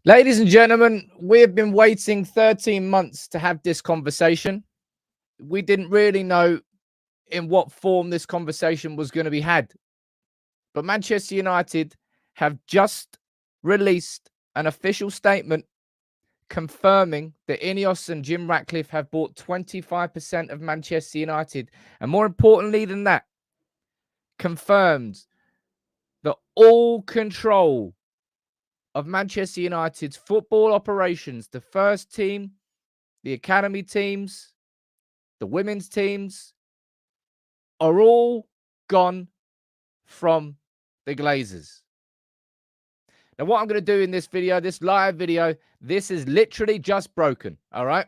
Ladies and gentlemen, we have been waiting 13 months to have this conversation. We didn't really know in what form this conversation was going to be had. But Manchester United have just released an official statement confirming that INEOS and Jim Ratcliffe have bought 25% of Manchester United. And more importantly than that, confirmed that all control of Manchester United's football operations, the first team, the academy teams, the women's teams, are all gone from the Glazers. Now, what I'm going to do in this video, this live video, this is literally just broken, all right?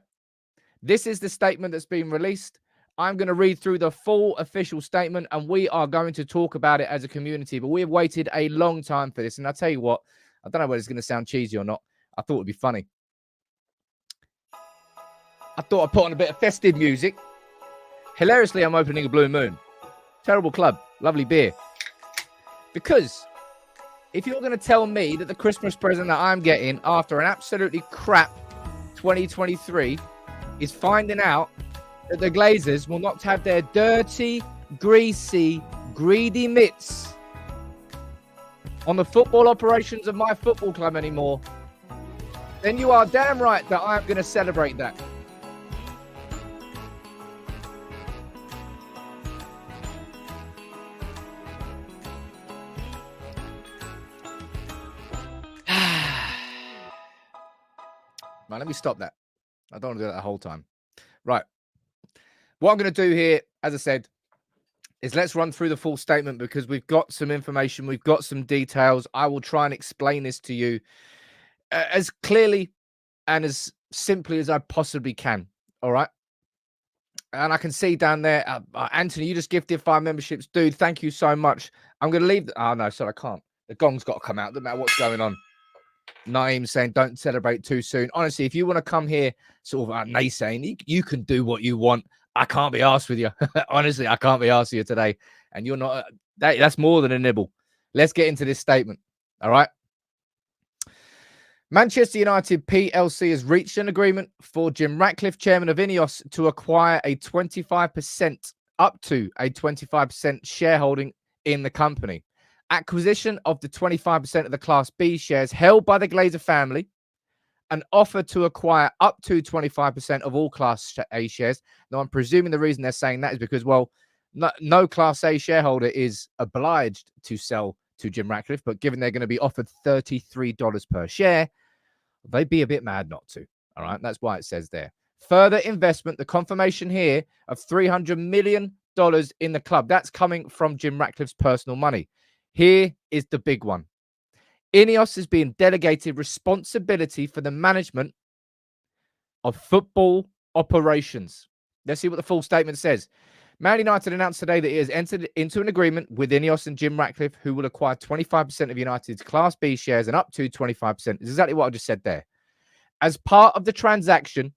This is the statement that's been released. I'm going to read through the full official statement, and we are going to talk about it as a community, but we have waited a long time for this, and I'll tell you what, I don't know whether it's going to sound cheesy or not. I thought it would be funny. I thought I'd put on a bit of festive music. Hilariously, I'm opening a Blue Moon. Terrible club. Lovely beer. Because if you're going to tell me that the Christmas present that I'm getting after an absolutely crap 2023 is finding out that the Glazers will not have their dirty, greasy, greedy mitts on the football operations of my football club anymore, then you are damn right that I'm going to celebrate that. Right, let me stop that. I don't want to do that the whole time. Right. What I'm going to do here, as I said, is let's run through the full statement because we've got some information, we've got some details. I will try and explain this to you as clearly and as simply as I possibly can. All right. And I can see down there, Anthony, you just gifted 5 memberships. Dude, thank you so much. I'm going to leave. Oh, no, sorry, I can't. The gong's got to come out. No matter what's going on. Naeem saying, don't celebrate too soon. Honestly, if you want to come here sort of naysaying, you can do what you want. I can't be arsed with you. Honestly, I can't be arsed with you today. And you're not, that's more than a nibble. Let's get into this statement. All right. Manchester United PLC has reached an agreement for Jim Ratcliffe, chairman of INEOS, to acquire a 25%, up to a 25% shareholding in the company. Acquisition of the 25% of the Class B shares held by the Glazer family, an offer to acquire up to 25% of all Class A shares. Now, I'm presuming the reason they're saying that is because, well, no Class A shareholder is obliged to sell to Jim Ratcliffe, but given they're going to be offered $33 per share, they'd be a bit mad not to. All right, that's why it says there. Further investment, the confirmation here of $300 million in the club. That's coming from Jim Ratcliffe's personal money. Here is the big one. INEOS is being delegated responsibility for the management of football operations. Let's see what the full statement says. Man United announced today that it has entered into an agreement with INEOS and Jim Ratcliffe, who will acquire 25% of United's Class B shares and up to 25%. This is exactly what I just said there. As part of the transaction,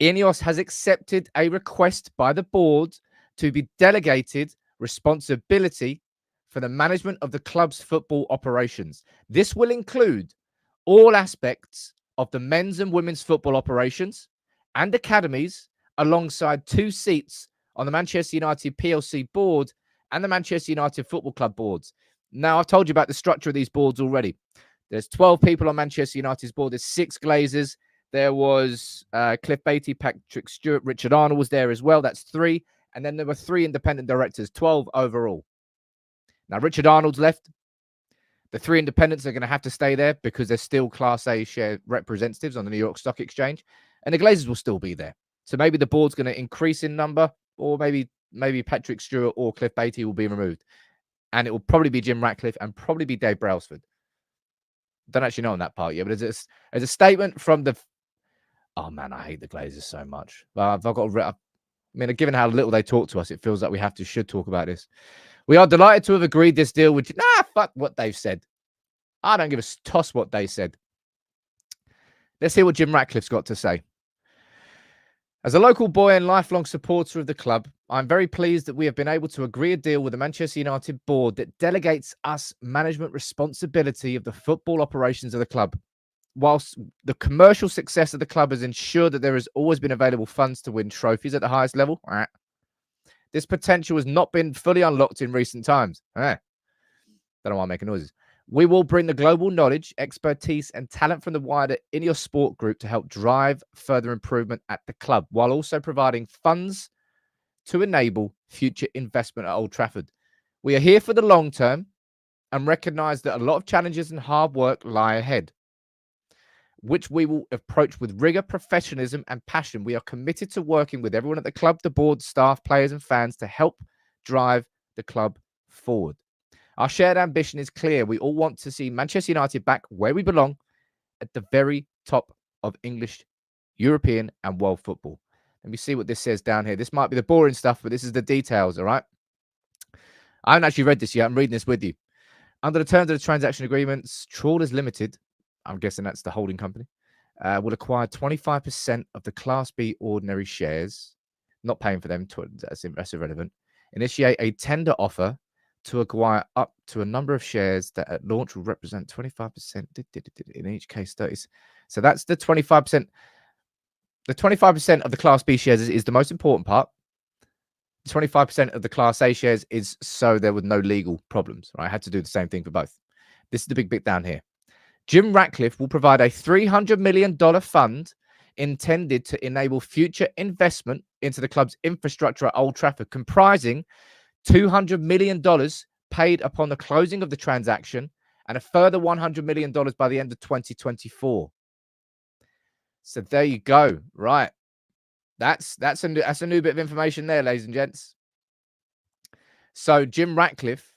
INEOS has accepted a request by the board to be delegated responsibility for the management of the club's football operations. This will include all aspects of the men's and women's football operations and academies, alongside 2 seats on the Manchester United PLC board and the Manchester United Football Club boards. Now, I've told you about the structure of these boards already. There's 12 people on Manchester United's board. There's 6 Glazers. There was Cliff Beattie, Patrick Stewart, Richard Arnold was there as well. That's 3. And then there were 3 independent directors, 12 overall. Now, Richard Arnold's left. The 3 independents are going to have to stay there because they're still Class A share representatives on the New York Stock Exchange. And the Glazers will still be there. So maybe the board's going to increase in number, or maybe Patrick Stewart or Cliff Beattie will be removed. And it will probably be Jim Ratcliffe and probably be Dave Brailsford. Don't actually know on that part yet, but there's a statement from the... Oh, man, I hate the Glazers so much. Given how little they talk to us, it feels like we should talk about this. We are delighted to have agreed this deal with... fuck what they've said. I don't give a toss what they said. Let's hear what Jim Ratcliffe's got to say. As a local boy and lifelong supporter of the club, I'm very pleased that we have been able to agree a deal with the Manchester United board that delegates us management responsibility of the football operations of the club. whilst the commercial success of the club has ensured that there has always been available funds to win trophies at the highest level, this potential has not been fully unlocked in recent times. Don't know why I'm making noises. We will bring the global knowledge, expertise, and talent from the wider INEOS Sport Group to help drive further improvement at the club, while also providing funds to enable future investment at Old Trafford. We are here for the long term and recognise that a lot of challenges and hard work lie ahead, which we will approach with rigour, professionalism, and passion. We are committed to working with everyone at the club, the board, staff, players, and fans to help drive the club forward. Our shared ambition is clear. We all want to see Manchester United back where we belong, at the very top of English, European, and world football. Let me see what this says down here. This might be the boring stuff, but this is the details, all right? I haven't actually read this yet. I'm reading this with you. Under the terms of the transaction agreements, Trawlers Limited, I'm guessing that's the holding company, will acquire 25% of the Class B ordinary shares, not paying for them, that's irrelevant, initiate a tender offer to acquire up to a number of shares that at launch will represent 25%, in each case 30. So that's the 25%. The 25% of the Class B shares is the most important part. 25% of the Class A shares is so there were no legal problems. Right? I had to do the same thing for both. This is the big bit down here. Jim Ratcliffe will provide a $300 million fund intended to enable future investment into the club's infrastructure at Old Trafford, comprising $200 million paid upon the closing of the transaction and a further $100 million by the end of 2024. So there you go. Right. That's a new bit of information there, ladies and gents. So Jim Ratcliffe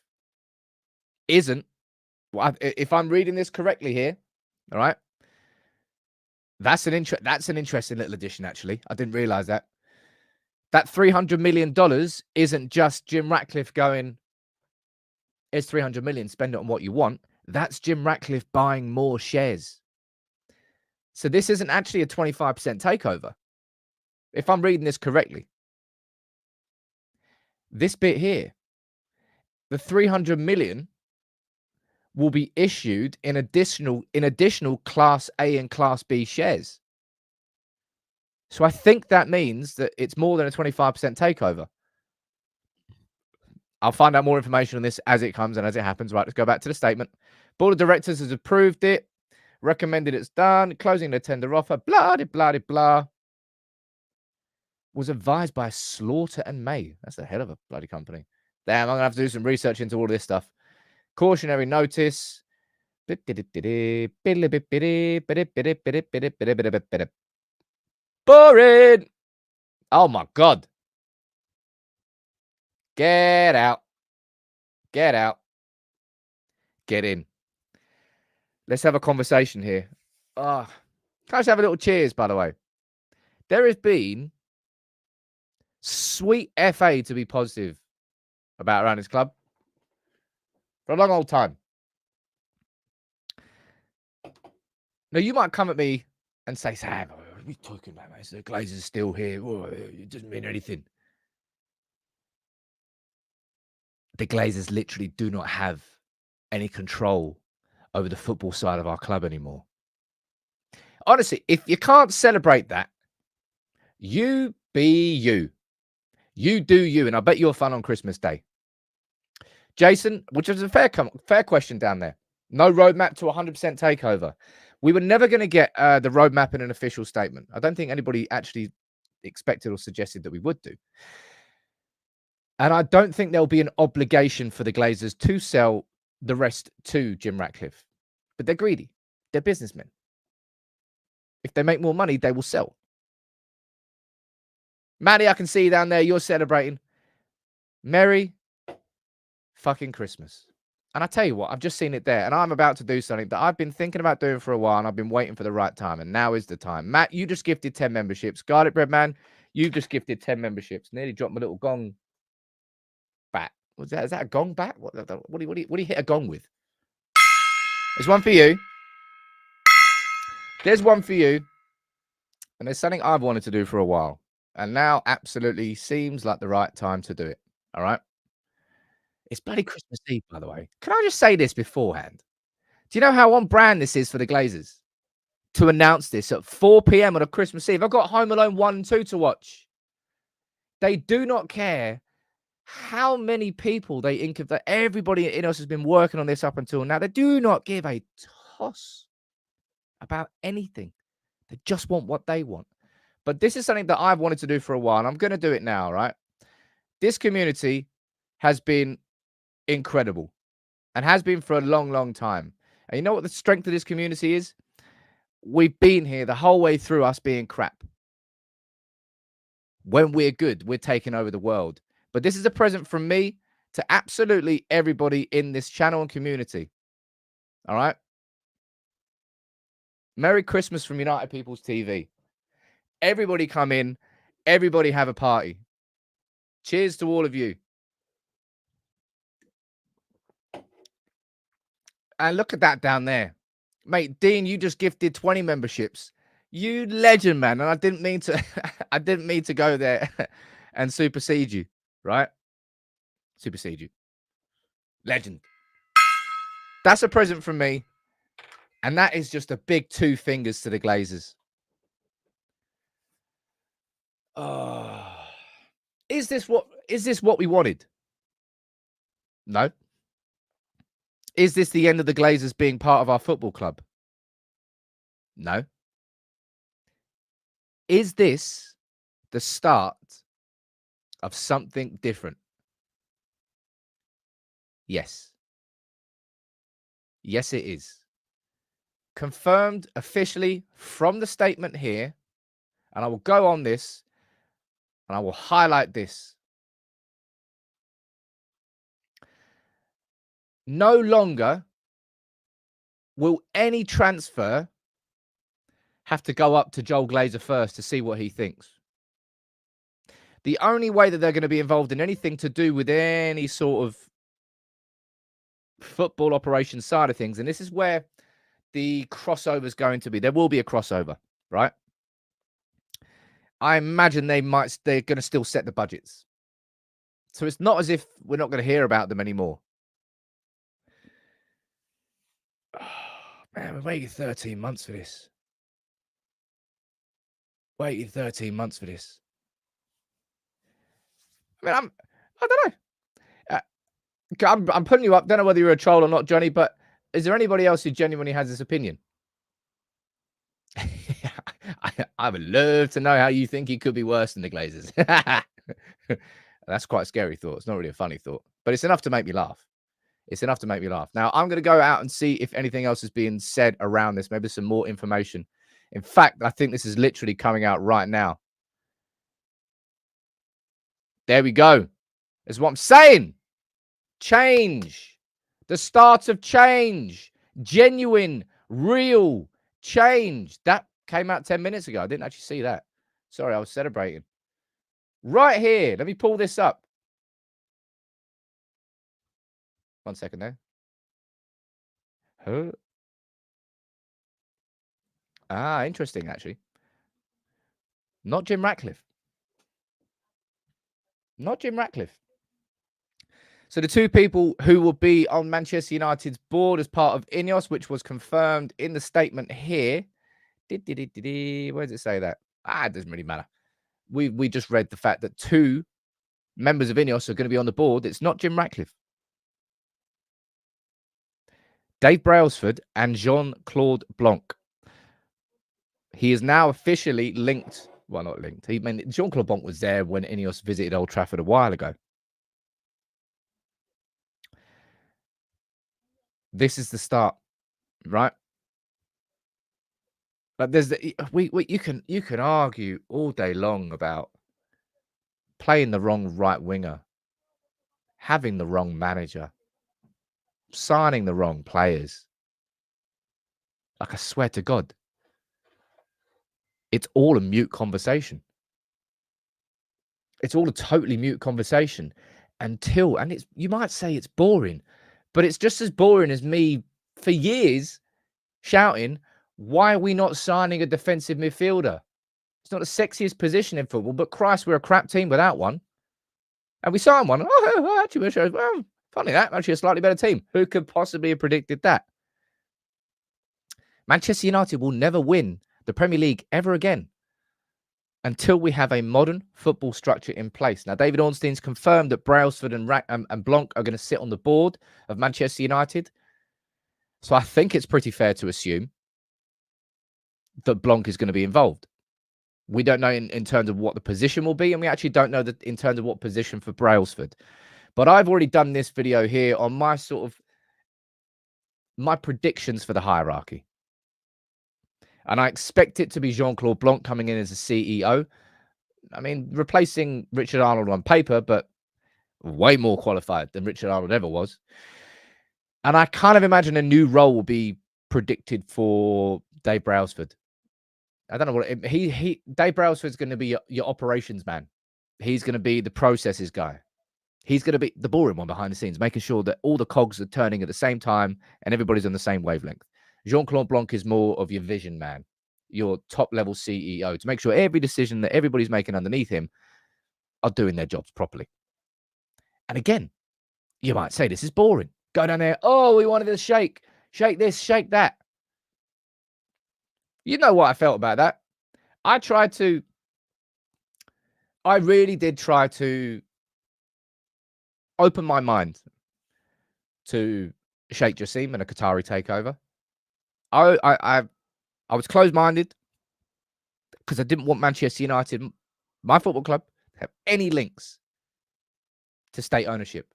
isn't, if I'm reading this correctly here, all right, that's an interesting little addition, actually. I didn't realize that. That $300 million isn't just Jim Ratcliffe going, here's $300 million, spend it on what you want. That's Jim Ratcliffe buying more shares. So this isn't actually a 25% takeover, if I'm reading this correctly. This bit here, the $300 million will be issued in additional Class A and Class B shares. So I think that means that it's more than a 25% takeover. I'll find out more information on this as it comes and as it happens. Right, let's go back to the statement. Board of Directors has approved it, recommended it's done, closing the tender offer, blah, blah, blah, blah. Was advised by Slaughter and May. That's a hell of a bloody company. Damn, I'm going to have to do some research into all this stuff. Cautionary notice. Boring. Oh my God. Get out. Get out. Get in. Let's have a conversation here. Can I just have a little cheers, by the way? There has been sweet FA to be positive about around this club for a long old time. Now, you might come at me and say, Sam, what are you talking about, mate? The Glazer's still here. It doesn't mean anything. The Glazers literally do not have any control over the football side of our club anymore. Honestly, if you can't celebrate that, you be you. You do you, and I bet you're fun on Christmas Day. Jason, which is a fair question down there. No roadmap to 100% takeover. We were never going to get the roadmap in an official statement. I don't think anybody actually expected or suggested that we would do. And I don't think there'll be an obligation for the Glazers to sell the rest to Jim Ratcliffe. But they're greedy. They're businessmen. If they make more money, they will sell. Maddie, I can see you down there. You're celebrating. Merry fucking Christmas. And I tell you what, I've just seen it there. And I'm about to do something that I've been thinking about doing for a while. And I've been waiting for the right time. And now is the time. Matt, you just gifted 10 memberships. Garlic Bread Man, you just gifted 10 memberships. Nearly dropped my little gong bat. What's that? Is that a gong bat? What do you hit a gong with? There's one for you. There's one for you. And there's something I've wanted to do for a while. And now absolutely seems like the right time to do it. All right. It's bloody Christmas Eve, by the way. Can I just say this beforehand? Do you know how on brand this is for the Glazers? to announce this at 4 p.m. on a Christmas Eve. I've got Home Alone 1 and 2 to watch. They do not care how many people they incubate. Everybody at INEOS has been working on this up until now. They do not give a toss about anything. They just want what they want. But this is something that I've wanted to do for a while, and I'm going to do it now, right? This community has been incredible and has been for a long, long time. And you know what the strength of this community is? We've been here the whole way through us being crap. When we're good, we're taking over the world. But this is a present from me to absolutely everybody in this channel and community. All right? Merry Christmas from United People's TV. Everybody come in. Everybody have a party. Cheers to all of you. And look at that down there. Mate, Dean, you just gifted 20 memberships. You legend, man. And I didn't mean to I didn't mean to go there and supersede you, right? Supersede you. Legend. That's a present from me. And that is just a big 2 fingers to the Glazers. Oh. Is this what we wanted? No. Is this the end of the Glazers being part of our football club? No. Is this the start of something different? Yes. Yes, it is. Confirmed officially from the statement here, and I will go on this, and I will highlight this. No longer will any transfer have to go up to Joel Glazer first to see what he thinks. The only way that they're going to be involved in anything to do with any sort of football operation side of things, and this is where the crossover is going to be. There will be a crossover, right? I imagine they're going to still set the budgets. So it's not as if we're not going to hear about them anymore. Oh, man, we waited 13 months for this. Waited 13 months for this. I mean, I don't know. I'm putting you up. Don't know whether you're a troll or not, Johnny, but is there anybody else who genuinely has this opinion? I would love to know how you think he could be worse than the Glazers. That's quite a scary thought. It's not really a funny thought, but it's enough to make me laugh. It's enough to make me laugh. Now, I'm going to go out and see if anything else is being said around this. Maybe some more information. In fact, I think this is literally coming out right now. There we go. That's what I'm saying. Change. The start of change. Genuine, real change. That came out 10 minutes ago. I didn't actually see that. Sorry, I was celebrating. Right here. Let me pull this up. 1 second there. Huh? Ah, interesting, actually. Not Jim Ratcliffe. Not Jim Ratcliffe. So the 2 people who will be on Manchester United's board as part of INEOS, which was confirmed in the statement here. Where does it say that? It doesn't really matter. We just read the fact that 2 members of INEOS are going to be on the board. It's not Jim Ratcliffe. Dave Brailsford and Jean-Claude Blanc. He is now officially linked. Well, not linked. Jean-Claude Blanc was there when INEOS visited Old Trafford a while ago. This is the start, right? But there's you can argue all day long about playing the wrong right winger, having the wrong manager, signing the wrong players. Like, I swear to God, it's all a mute conversation. It's all a totally mute conversation until, and you might say it's boring, but it's just as boring as me for years shouting, why are we not signing a defensive midfielder? It's not the sexiest position in football, but Christ, we're a crap team without one. And we signed one. Oh, actually, well, funny that. Actually, a slightly better team. Who could possibly have predicted that? Manchester United will never win the Premier League ever again until we have a modern football structure in place. Now, David Ornstein's confirmed that Brailsford and Blanc are going to sit on the board of Manchester United. So I think it's pretty fair to assume that Blanc is going to be involved. We don't know in terms of what the position will be, and we actually don't know that in terms of what position for Brailsford. But I've already done this video here on my predictions for the hierarchy. And I expect it to be Jean-Claude Blanc coming in as a CEO. I mean, replacing Richard Arnold on paper, but way more qualified than Richard Arnold ever was. And I kind of imagine a new role will be predicted for Dave Brailsford. I don't know what Dave Brailsford's going to be your operations man. He's going to be the processes guy. He's going to be the boring one behind the scenes, making sure that all the cogs are turning at the same time and everybody's on the same wavelength. Jean-Claude Blanc is more of your vision man, your top-level CEO, to make sure every decision that everybody's making underneath him are doing their jobs properly. And again, you might say this is boring. Go down there, oh, we wanted to shake this, shake that. You know what I felt about that. I really did try to open my mind to Sheikh Jassim and a Qatari takeover. I was closed-minded because I didn't want Manchester United, my football club, to have any links to state ownership.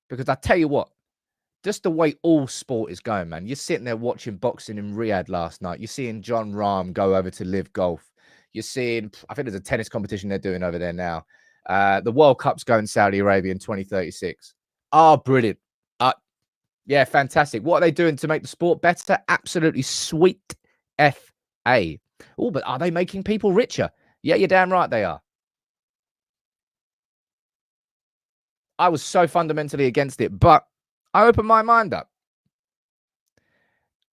Because I tell you what, just the way all sport is going, man. You're sitting there watching boxing in Riyadh last night. You're seeing John Rahm go over to Live Golf. You're seeing, I think there's a tennis competition they're doing over there now. The World Cup's going Saudi Arabia in 2036. Oh, brilliant. Yeah, fantastic. What are they doing to make the sport better? Absolutely sweet F.A. Oh, but are they making people richer? Yeah, you're damn right they are. I was so fundamentally against it, but I opened my mind up.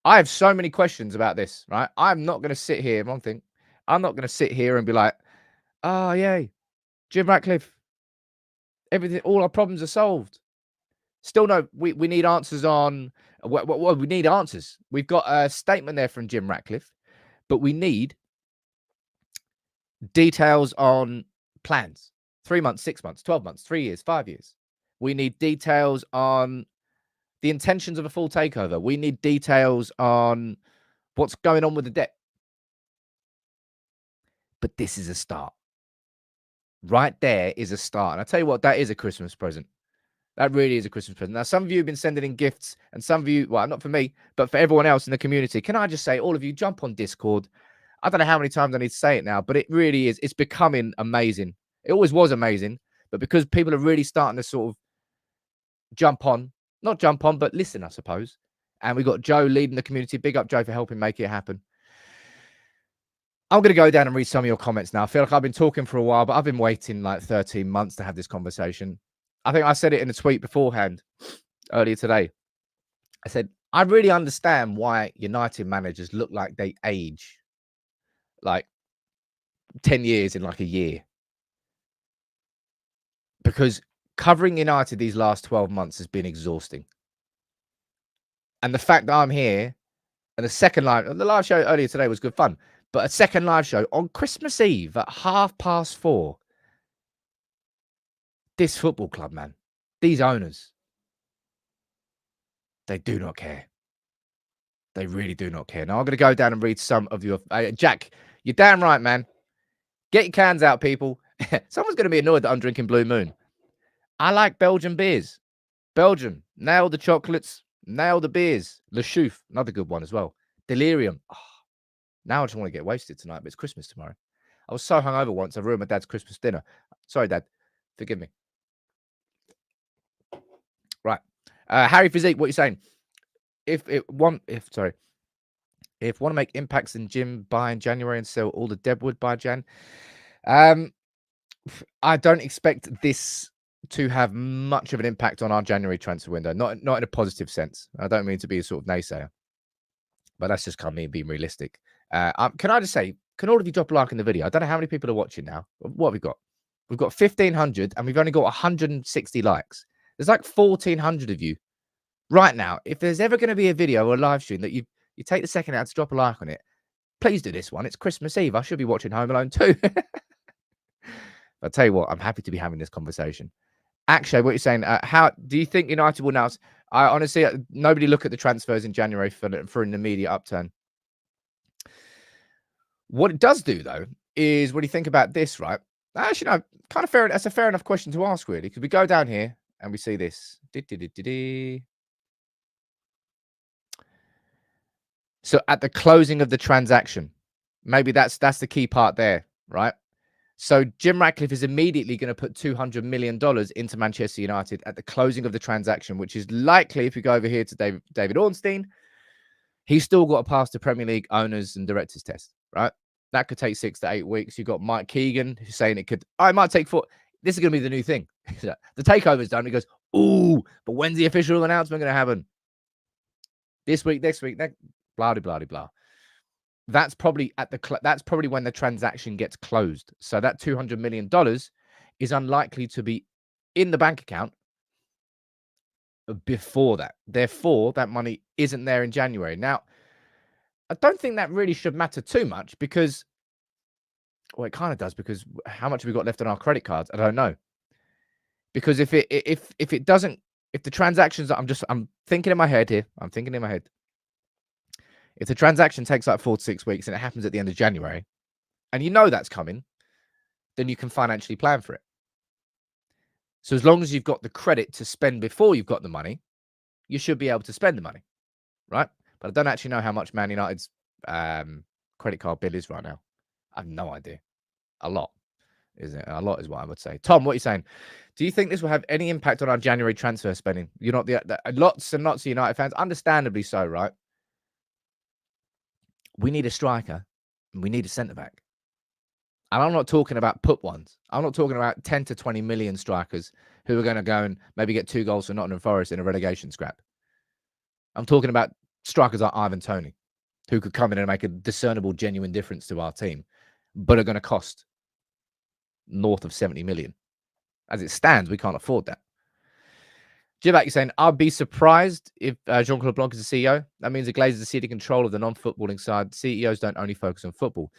I have so many questions about this, right? I'm not going to sit here, one thing, I'm not going to sit here and be like, oh, yay, Jim Ratcliffe, everything, all our problems are solved. Still no, we need answers on, well, we need answers. We've got a statement there from Jim Ratcliffe, but we need details on plans. 3 months, 6 months, 12 months, 3 years, 5 years. We need details on the intentions of a full takeover. We need details on what's going on with the debt. But this is a start. Right there is a start. And I tell you what, that is a Christmas present. That really is a Christmas present. Now, some of you have been sending in gifts, and some of you, well, not for me, but for everyone else in the community. Can I just say, all of you, jump on Discord. I don't know how many times I need to say it now, but it really is. It's becoming amazing. It always was amazing, but because people are really starting to sort of not jump on, but listen, I suppose. And we got Joe leading the community. Big up, Joe, for helping make it happen. I'm going to go down and read some of your comments now. I feel like I've been talking for a while, but I've been waiting like 13 months to have this conversation. I think I said it in a tweet beforehand earlier today. I said, I really understand why United managers look like they age like 10 years in like a year. Because covering United these last 12 months has been exhausting. And the fact that I'm here and the live show earlier today was good fun, but a second live show on Christmas Eve at 4:30. This football club, man, these owners, they do not care. They really do not care. Now, I'm going to go down and read some of your... Jack, you're damn right, man. Get your cans out, people. Someone's going to be annoyed that I'm drinking Blue Moon. I like Belgian beers. Belgium, nail the chocolates, nail the beers. Le Chouffe, another good one as well. Delirium. Oh, now I just want to get wasted tonight, but it's Christmas tomorrow. I was so hungover once, I ruined my dad's Christmas dinner. Sorry, Dad. Forgive me. Right. Harry Physique, what are you saying? If want to make impacts in Jim buy in January and sell all the Deadwood by Jan, I don't expect this to have much of an impact on our January transfer window. Not in a positive sense. I don't mean to be a sort of naysayer, but that's just kind of me being realistic. Can I just say, can all of you drop a like in the video? I don't know how many people are watching now. What have we got? We've got 1,500 and we've only got 160 likes. There's like 1,400 of you right now. If there's ever going to be a video or a live stream that you take the second out to drop a like on it. Please do this one. It's Christmas Eve. I should be watching Home Alone 2. I'll tell you what, I'm happy to be having this conversation. Actually, what you're saying, how do you think United will now? I honestly, nobody look at the transfers in January for an immediate upturn. What it does do, though, is when you think about this, right? Actually, no, kind of fair. That's a fair enough question to ask, really, because we go down here and we see this. So at the closing of the transaction, maybe that's the key part there, right? So Jim Ratcliffe is immediately going to put $200 million into Manchester United at the closing of the transaction, which is likely, if we go over here to David Ornstein, he's still got to pass the Premier League owners and directors test, right? That could take 6 to 8 weeks. You've got Mike Keegan who's saying it might take 4. This is going to be the new thing. The takeover's done. He goes, ooh, but when's the official announcement going to happen? This week, next week, blah, blah, blah, blah. That's probably when the transaction gets closed. So that $200 million is unlikely to be in the bank account before that. Therefore, that money isn't there in January. Now, I don't think that really should matter too much because, well, it kind of does, because how much have we got left on our credit cards? I don't know. Because if the transactions, I'm thinking in my head here. If the transaction takes like 4 to 6 weeks and it happens at the end of January, and you know that's coming, then you can financially plan for it. So as long as you've got the credit to spend before you've got the money, you should be able to spend the money, right? But I don't actually know how much Man United's credit card bill is right now. I have no idea. A lot, isn't it? A lot is what I would say. Tom, what are you saying? Do you think this will have any impact on our January transfer spending? You're not lots and lots of United fans, understandably so, right? We need a striker and we need a centre-back. And I'm not talking about put ones. I'm not talking about 10 to 20 million strikers who are going to go and maybe get 2 goals for Nottingham Forest in a relegation scrap. I'm talking about strikers like Ivan Toney, who could come in and make a discernible, genuine difference to our team, but are going to cost north of 70 million. As it stands, we can't afford that. Jim, you're saying, I'd be surprised if Jean-Claude Blanc is the CEO. That means the Glazers are ceding control of the non-footballing side. CEOs don't only focus on football.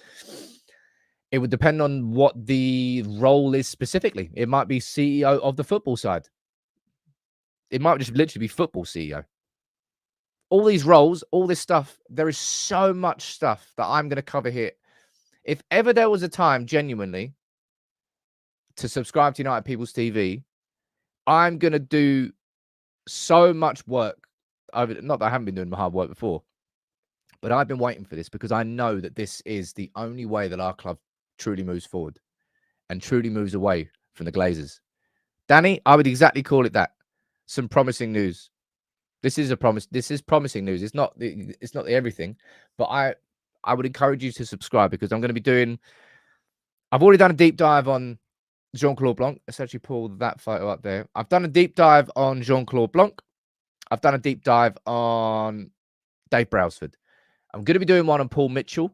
It would depend on what the role is specifically. It might be CEO of the football side. It might just literally be football CEO. All these roles, all this stuff, there is so much stuff that I'm going to cover here. If ever there was a time, genuinely, to subscribe to United People's TV, I'm going to do so much work. Not that I haven't been doing my hard work before, but I've been waiting for this because I know that this is the only way that our club truly moves forward and truly moves away from the Glazers. Danny, I would exactly call it that. Some promising news. This is a promise. This is promising news. It's not the everything, but I would encourage you to subscribe because I'm going to be doing. I've already done a deep dive on Jean-Claude Blanc. Let's actually pull that photo up there. I've done a deep dive on Jean-Claude Blanc. I've done a deep dive on Dave Brailsford. I'm going to be doing one on Paul Mitchell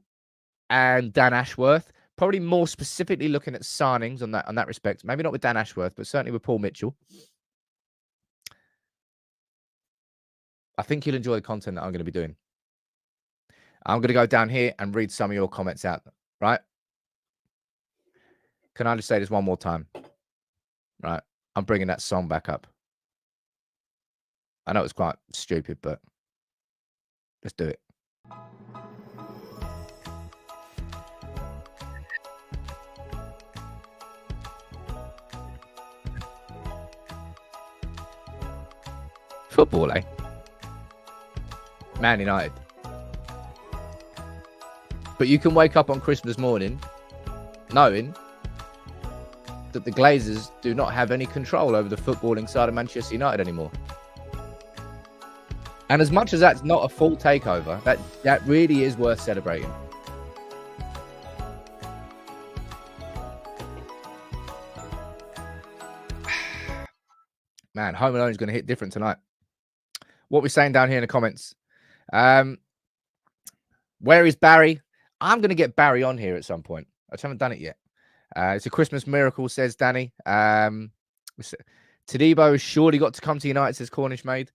and Dan Ashworth. Probably more specifically looking at signings on that respect. Maybe not with Dan Ashworth, but certainly with Paul Mitchell. I think you'll enjoy the content that I'm going to be doing. I'm going to go down here and read some of your comments out, right? Can I just say this one more time? Right. I'm bringing that song back up. I know it's quite stupid, but let's do it. Football, eh? Man United. But you can wake up on Christmas morning knowing that the Glazers do not have any control over the footballing side of Manchester United anymore. And as much as that's not a full takeover, that really is worth celebrating. Man, Home Alone is going to hit different tonight. What we're saying down here in the comments. Where is Barry? I'm going to get Barry on here at some point. I just haven't done it yet. It's a Christmas miracle, says Danny. Tadibo has surely got to come to United, says Cornish Maid.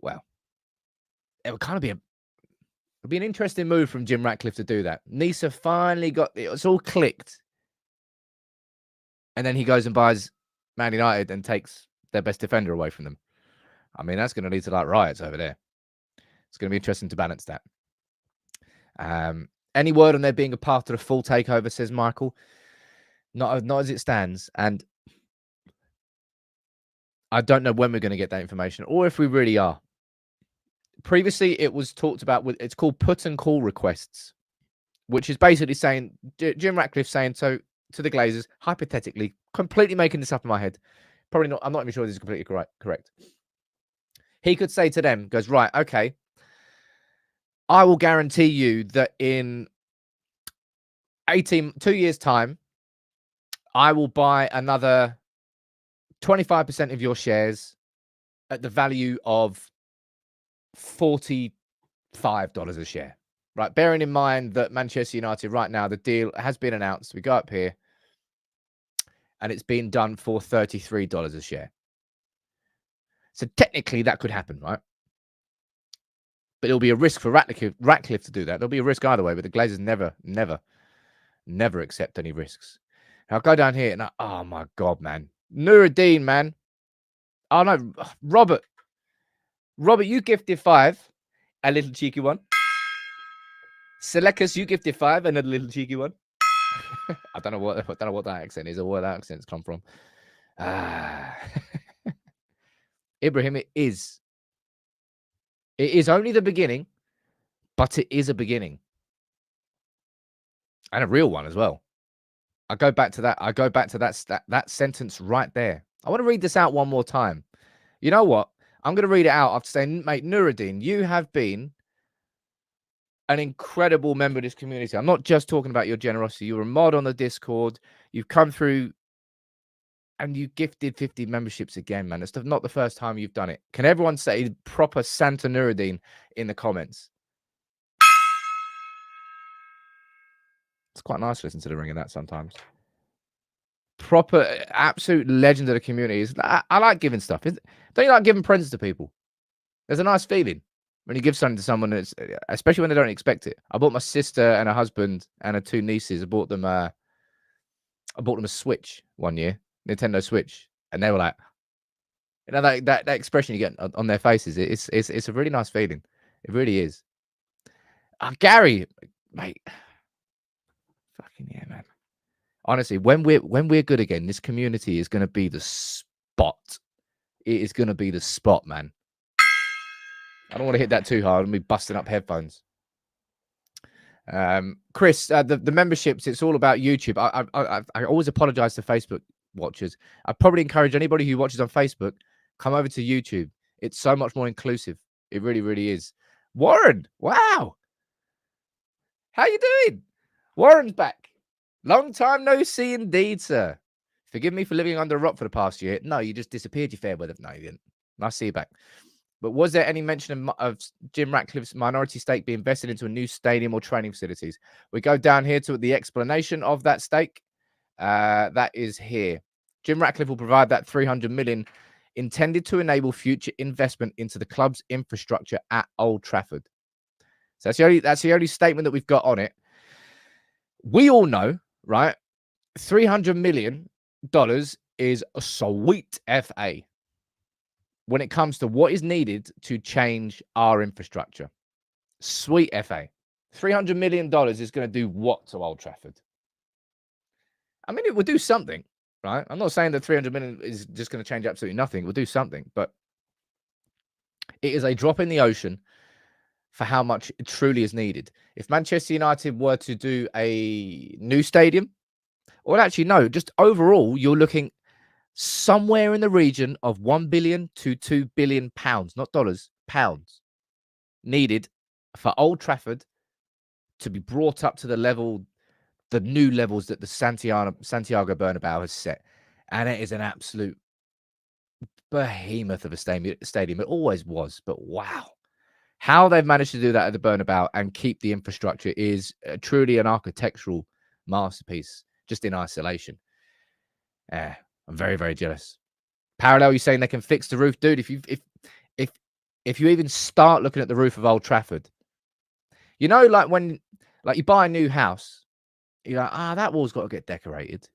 Well, it would kind of be It'd be an interesting move from Jim Ratcliffe to do that. Nisa finally got it. It's all clicked. And then he goes and buys Man United and takes their best defender away from them. I mean, that's going to lead to like riots over there. It's going to be interesting to balance that. Any word on there being a path to the full takeover, says Michael? Not as it stands. And I don't know when we're going to get that information or if we really are. Previously, it was talked about with it's called put and call requests, which is basically saying Jim Ratcliffe saying so to the Glazers, hypothetically, completely making this up in my head. Probably not. I'm not even sure this is completely correct. He could say to them, goes, right, okay, I will guarantee you that in 2 years' time, I will buy another 25% of your shares at the value of $45 a share. Right, bearing in mind that Manchester United right now, the deal has been announced. We go up here, and it's been done for $33 a share. So technically, that could happen, right? But it'll be a risk for Ratcliffe to do that. There'll be a risk either way, but the Glazers never accept any risks. Now, I'll go down here, and oh my God, man. Nuruddin, man. Oh, no, Robert, you gifted 5, a little cheeky one. Selekas, you gifted 5, another little cheeky one. I don't know what that accent is or where that accent's come from. Ibrahim, it is only the beginning, but it is a beginning. And a real one as well. I go back to that sentence right there. I want to read this out one more time. You know what? I'm going to read it out after saying, mate, Nuruddin, you have been an incredible member of this community. I'm not just talking about your generosity. You're a mod on the Discord. You've come through and you gifted 50 memberships again, man. It's not the first time you've done it. Can everyone say proper Santa Nuruddin in the comments? It's quite nice to listen to the ring of that sometimes. Proper, absolute legend of the community. I like giving stuff. Don't you like giving presents to people? There's a nice feeling when you give something to someone, especially when they don't expect it. I bought my sister and her husband and her 2 nieces. I bought them a Switch one year, Nintendo Switch, and they were like, you know, that expression you get on their faces. It's a really nice feeling. It really is. Gary, mate, fucking yeah, man. Honestly, when we're good again, this community is going to be the spot. It is going to be the spot, man. I don't want to hit that too hard and be busting up headphones. Chris, the memberships, it's all about YouTube. I always apologize to Facebook watchers. I probably encourage anybody who watches on Facebook, come over to YouTube. It's so much more inclusive. It really, really is. Warren, wow. How you doing? Warren's back. Long time no see indeed, sir. Forgive me for living under a rock for the past year. No, you just disappeared, you fair weather. No, you didn't. Nice to see you back. But was there any mention of Jim Ratcliffe's minority stake being invested into a new stadium or training facilities? We go down here to the explanation of that stake. That is here. Jim Ratcliffe will provide that $300 million intended to enable future investment into the club's infrastructure at Old Trafford. So that's the only statement that we've got on it. We all know, right? $300 million is a sweet FA when it comes to what is needed to change our infrastructure. Sweet FA. $300 million is going to do what to Old Trafford? I mean, it will do something, right? I'm not saying that $300 million is just going to change absolutely nothing. It will do something, but it is a drop in the ocean for how much it truly is needed. If Manchester United were to do a new stadium, or actually, no, just overall, you're looking somewhere in the region of 1 billion to 2 billion pounds, not dollars, pounds, needed for Old Trafford to be brought up to the new levels that the Santiago Bernabeu has set. And it is an absolute behemoth of a stadium. It always was, but wow. How they've managed to do that at the Bernabeu and keep the infrastructure is truly an architectural masterpiece, just in isolation. I'm very, very jealous. Parallel, you're saying they can fix the roof, dude. If you even start looking at the roof of Old Trafford, You know, like when you buy a new house, you're like, that wall's got to get decorated.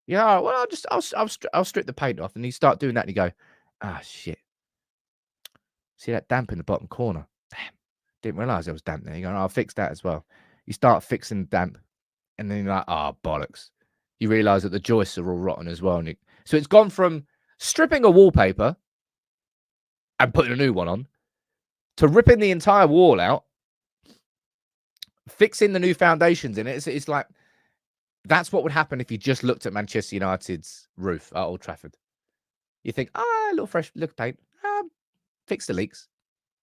Yeah, well, I'll strip the paint off, and you start doing that, and you go, shit. See that damp in the bottom corner? Damn, didn't realize there was damp there. You go, I'll fix that as well. You start fixing the damp, and then you're like, bollocks. You realize that the joists are all rotten as well. So it's gone from stripping a wallpaper and putting a new one on to ripping the entire wall out, fixing the new foundations in it. It's like, that's what would happen if you just looked at Manchester United's roof at Old Trafford. You think, a little fresh look of paint, fix the leaks.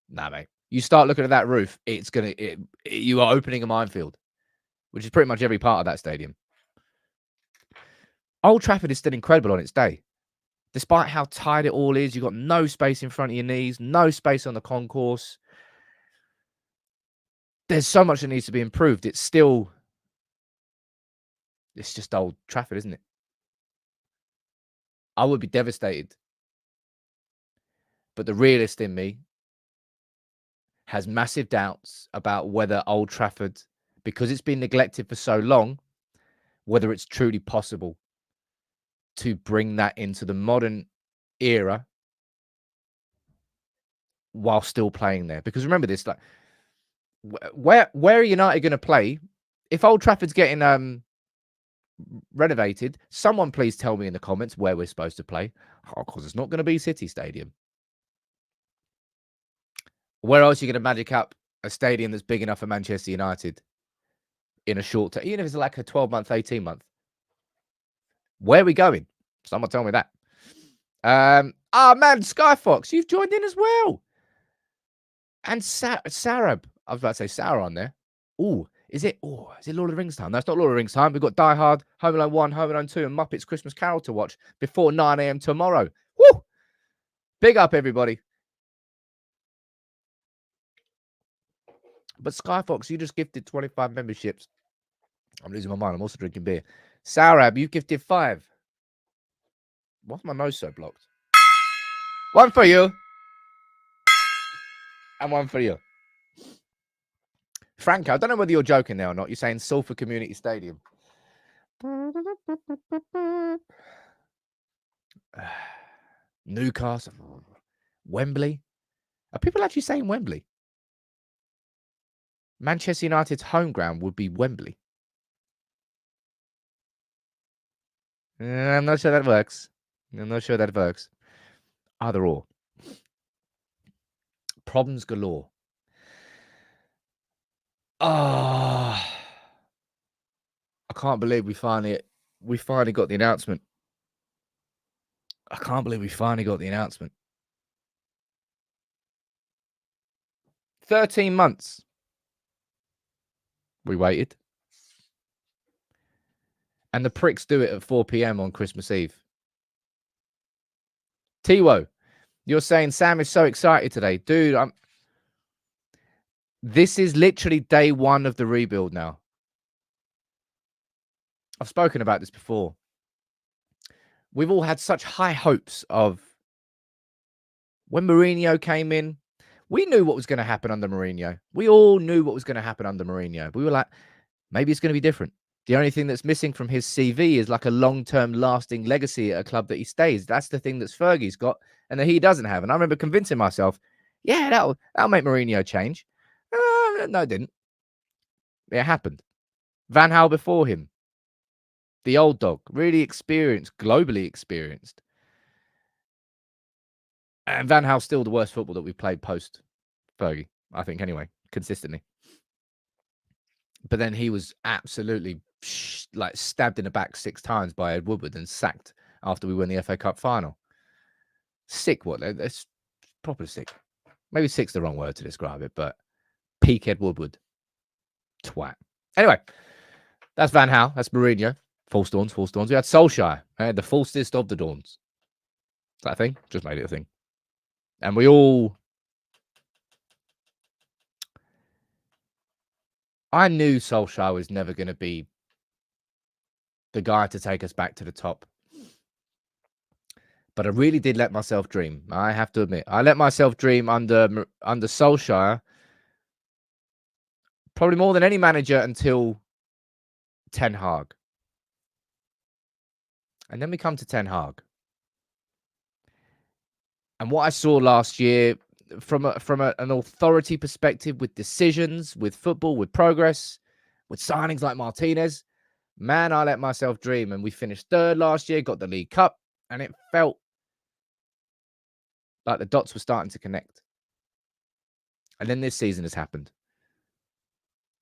Nah, mate. You start looking at that roof, you are opening a minefield, which is pretty much every part of that stadium. Old Trafford is still incredible on its day. Despite how tight it all is, you've got no space in front of your knees, no space on the concourse. There's so much that needs to be improved. It's just Old Trafford, isn't it? I would be devastated. But the realist in me has massive doubts about whether Old Trafford, because it's been neglected for so long, whether it's truly possible to bring that into the modern era while still playing there. Because remember this, like, where are United going to play if Old Trafford's getting renovated? Someone please tell me in the comments where we're supposed to play. Of course, it's not going to be City Stadium. Where else are you going to magic up a stadium that's big enough for Manchester United in a short term, even if it's like a 12-month, 18-month? Where are we going? Someone tell me that. Man, Skyfox, you've joined in as well. And Sarab, I was about to say Sarah on there. Is it Lord of the Rings time? No, it's not Lord of the Rings time. We've got Die Hard, Home Alone 1, Home Alone 2, and Muppets Christmas Carol to watch before 9 a.m. tomorrow. Woo! Big up, everybody. But Skyfox, you just gifted 25 memberships. I'm losing my mind. I'm also drinking beer. Sarab, you gifted 5. Why's my nose so blocked? 1 for you. And 1 for you. Franco, I don't know whether you're joking there or not. You're saying Salford Community Stadium. Newcastle. Wembley. Are people actually saying Wembley? Manchester United's home ground would be Wembley. I'm not sure that works. Either or. Problems galore. I can't believe we finally got the announcement. 13 months. We waited. And the pricks do it at 4 p.m. on Christmas Eve. Tiwo, you're saying Sam is so excited today. Dude, this is literally day 1 of the rebuild now. I've spoken about this before. We've all had such high hopes of when Mourinho came in. We knew what was going to happen under Mourinho. We all knew what was going to happen under Mourinho. We were like, maybe it's going to be different. The only thing that's missing from his CV is like a long-term lasting legacy at a club that he stays. That's the thing that Fergie's got and that he doesn't have. And I remember convincing myself, yeah, that'll make Mourinho change. No, it didn't. It happened. Van Gaal before him. The old dog. Really experienced, globally experienced. And Van Gaal's still the worst football that we've played post Fergie, I think, anyway, consistently. But then he was absolutely like stabbed in the back 6 times by Ed Woodward and sacked after we won the FA Cup final. Sick, what? That's proper sick. Maybe sick's the wrong word to describe it, but peak Ed Woodward. Twat. Anyway, that's Van Gaal. That's Mourinho. False Dawns. We had Solskjaer. The falsest of the Dawns. Is that a thing? Just made it a thing. And I knew Solskjaer was never going to be the guy to take us back to the top. But I really did let myself dream. I have to admit. I let myself dream under Solskjaer Probably more than any manager until Ten Hag. And then we come to Ten Hag. And what I saw last year from an authority perspective, with decisions, with football, with progress, with signings like Martinez, man, I let myself dream. And we finished third last year, got the League Cup, and it felt like the dots were starting to connect. And then this season has happened.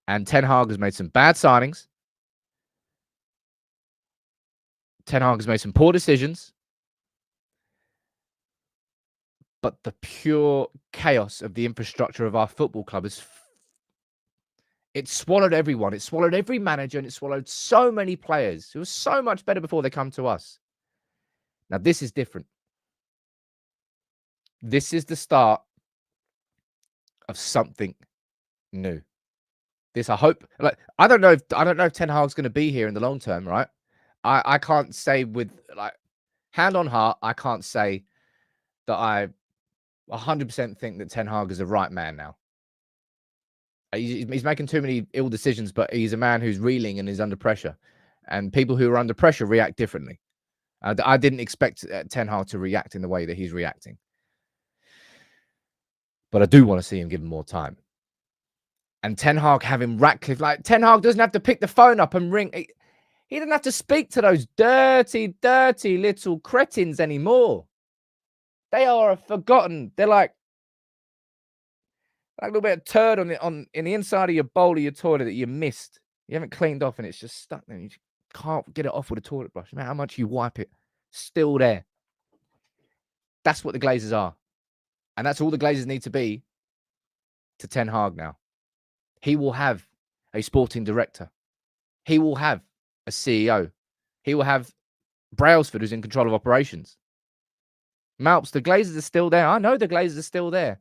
And Ten Hag has made some bad signings. Ten Hag has made some poor decisions. But the pure chaos of the infrastructure of our football club it swallowed everyone. It swallowed every manager, and it swallowed so many players who were so much better before they come to us. Now, this is different. This is the start of something new. This, I hope, like, I don't know if Ten Hag's going to be here in the long term, right? I can't say with, like, hand on heart, I can't say that I 100% think that Ten Hag is the right man now. He's making too many ill decisions, but he's a man who's reeling and is under pressure. And people who are under pressure react differently. I didn't expect Ten Hag to react in the way that he's reacting. But I do want to see him given more time. And Ten Hag having Ratcliffe, like, Ten Hag doesn't have to pick the phone up and ring. He doesn't have to speak to those dirty, dirty little cretins anymore. They are forgotten. They're like a little bit of turd in the inside of your bowl of your toilet that you missed. You haven't cleaned off, and it's just stuck there. You can't get it off with a toilet brush. No matter how much you wipe it, still there. That's what the Glazers are. And that's all the Glazers need to be to Ten Hag now. He will have a sporting director. He will have a CEO. He will have Brailsford, who's in control of operations. Malps, the Glazers are still there. I know the Glazers are still there.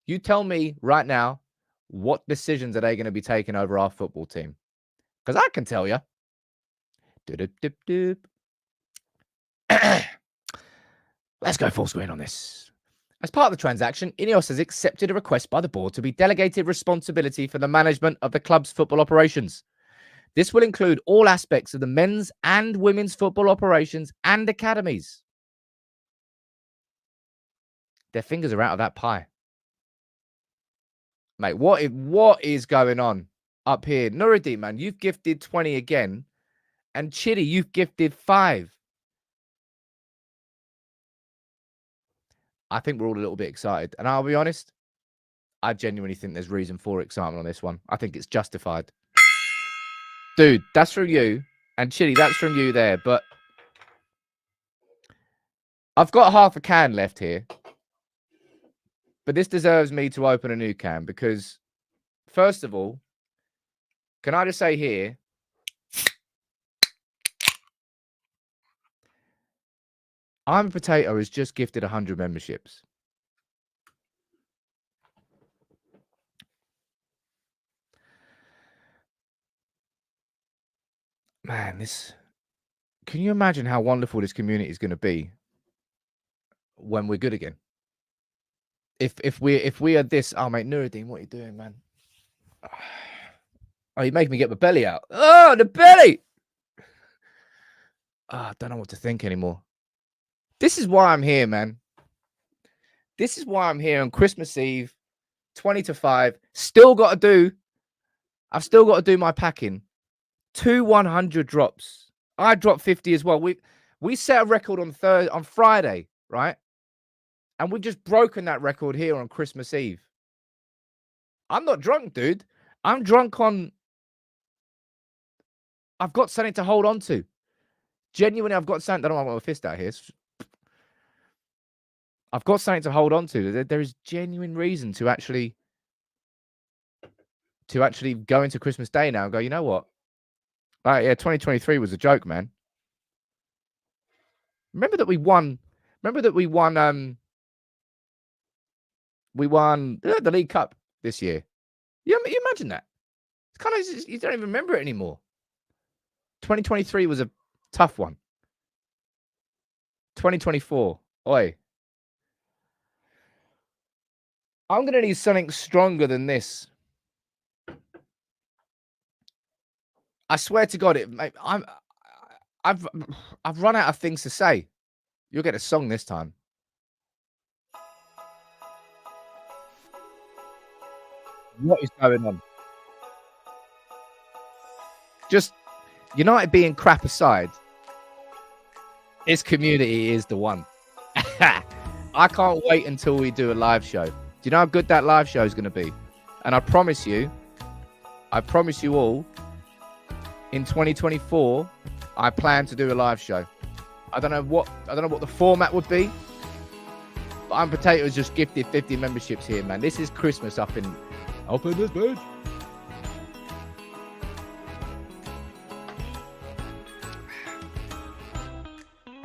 You tell me right now, what decisions are they going to be taking over our football team? Because I can tell you. Let's go full screen on this. As part of the transaction, INEOS has accepted a request by the board to be delegated responsibility for the management of the club's football operations. This will include all aspects of the men's and women's football operations and academies. Their fingers are out of that pie. Mate, what is going on up here? Nuruddin, man, you've gifted 20 again. And Chitty, you've gifted 5. I think we're all a little bit excited. And I'll be honest, I genuinely think there's reason for excitement on this one. I think it's justified. Dude, that's from you. And Chitty, that's from you there. But I've got half a can left here. But this deserves me to open a new can because, first of all, can I just say here, I'm a Potato has just gifted 100 memberships. Man, can you imagine how wonderful this community is going to be when we're good again? If we are this, oh mate, Nuruddin, what are you doing, man? Oh, you're making me get my belly out. Oh, the belly! Oh, I don't know what to think anymore. This is why I'm here, man. This is why I'm here on Christmas Eve, 20 to 5. I've still got to do my packing. 2 100 drops. I dropped 50 as well. We set a record on Friday, right? And we've just broken that record here on Christmas Eve. I'm not drunk, dude. I'm drunk on... I've got something to hold on to. Genuinely, I've got something... I don't want to have a fist out here. I've got something to hold on to. There is genuine reason to actually go into Christmas Day now and go, you know what? Yeah, 2023 was a joke, man. Remember that we won the League Cup this year. You imagine that? It's kind of, you don't even remember it anymore. 2023 was a tough one. 2024, oi. I'm going to need something stronger than this. I swear to God, I've run out of things to say. You'll get a song this time. What is going on? Just United being crap aside, this community is the one. I can't wait until we do a live show. Do you know how good that live show is going to be? And I promise you all, in 2024, I plan to do a live show. I don't know what the format would be, but I'm Potatoes just gifted 50 memberships here, man. This is Christmas up in this bitch.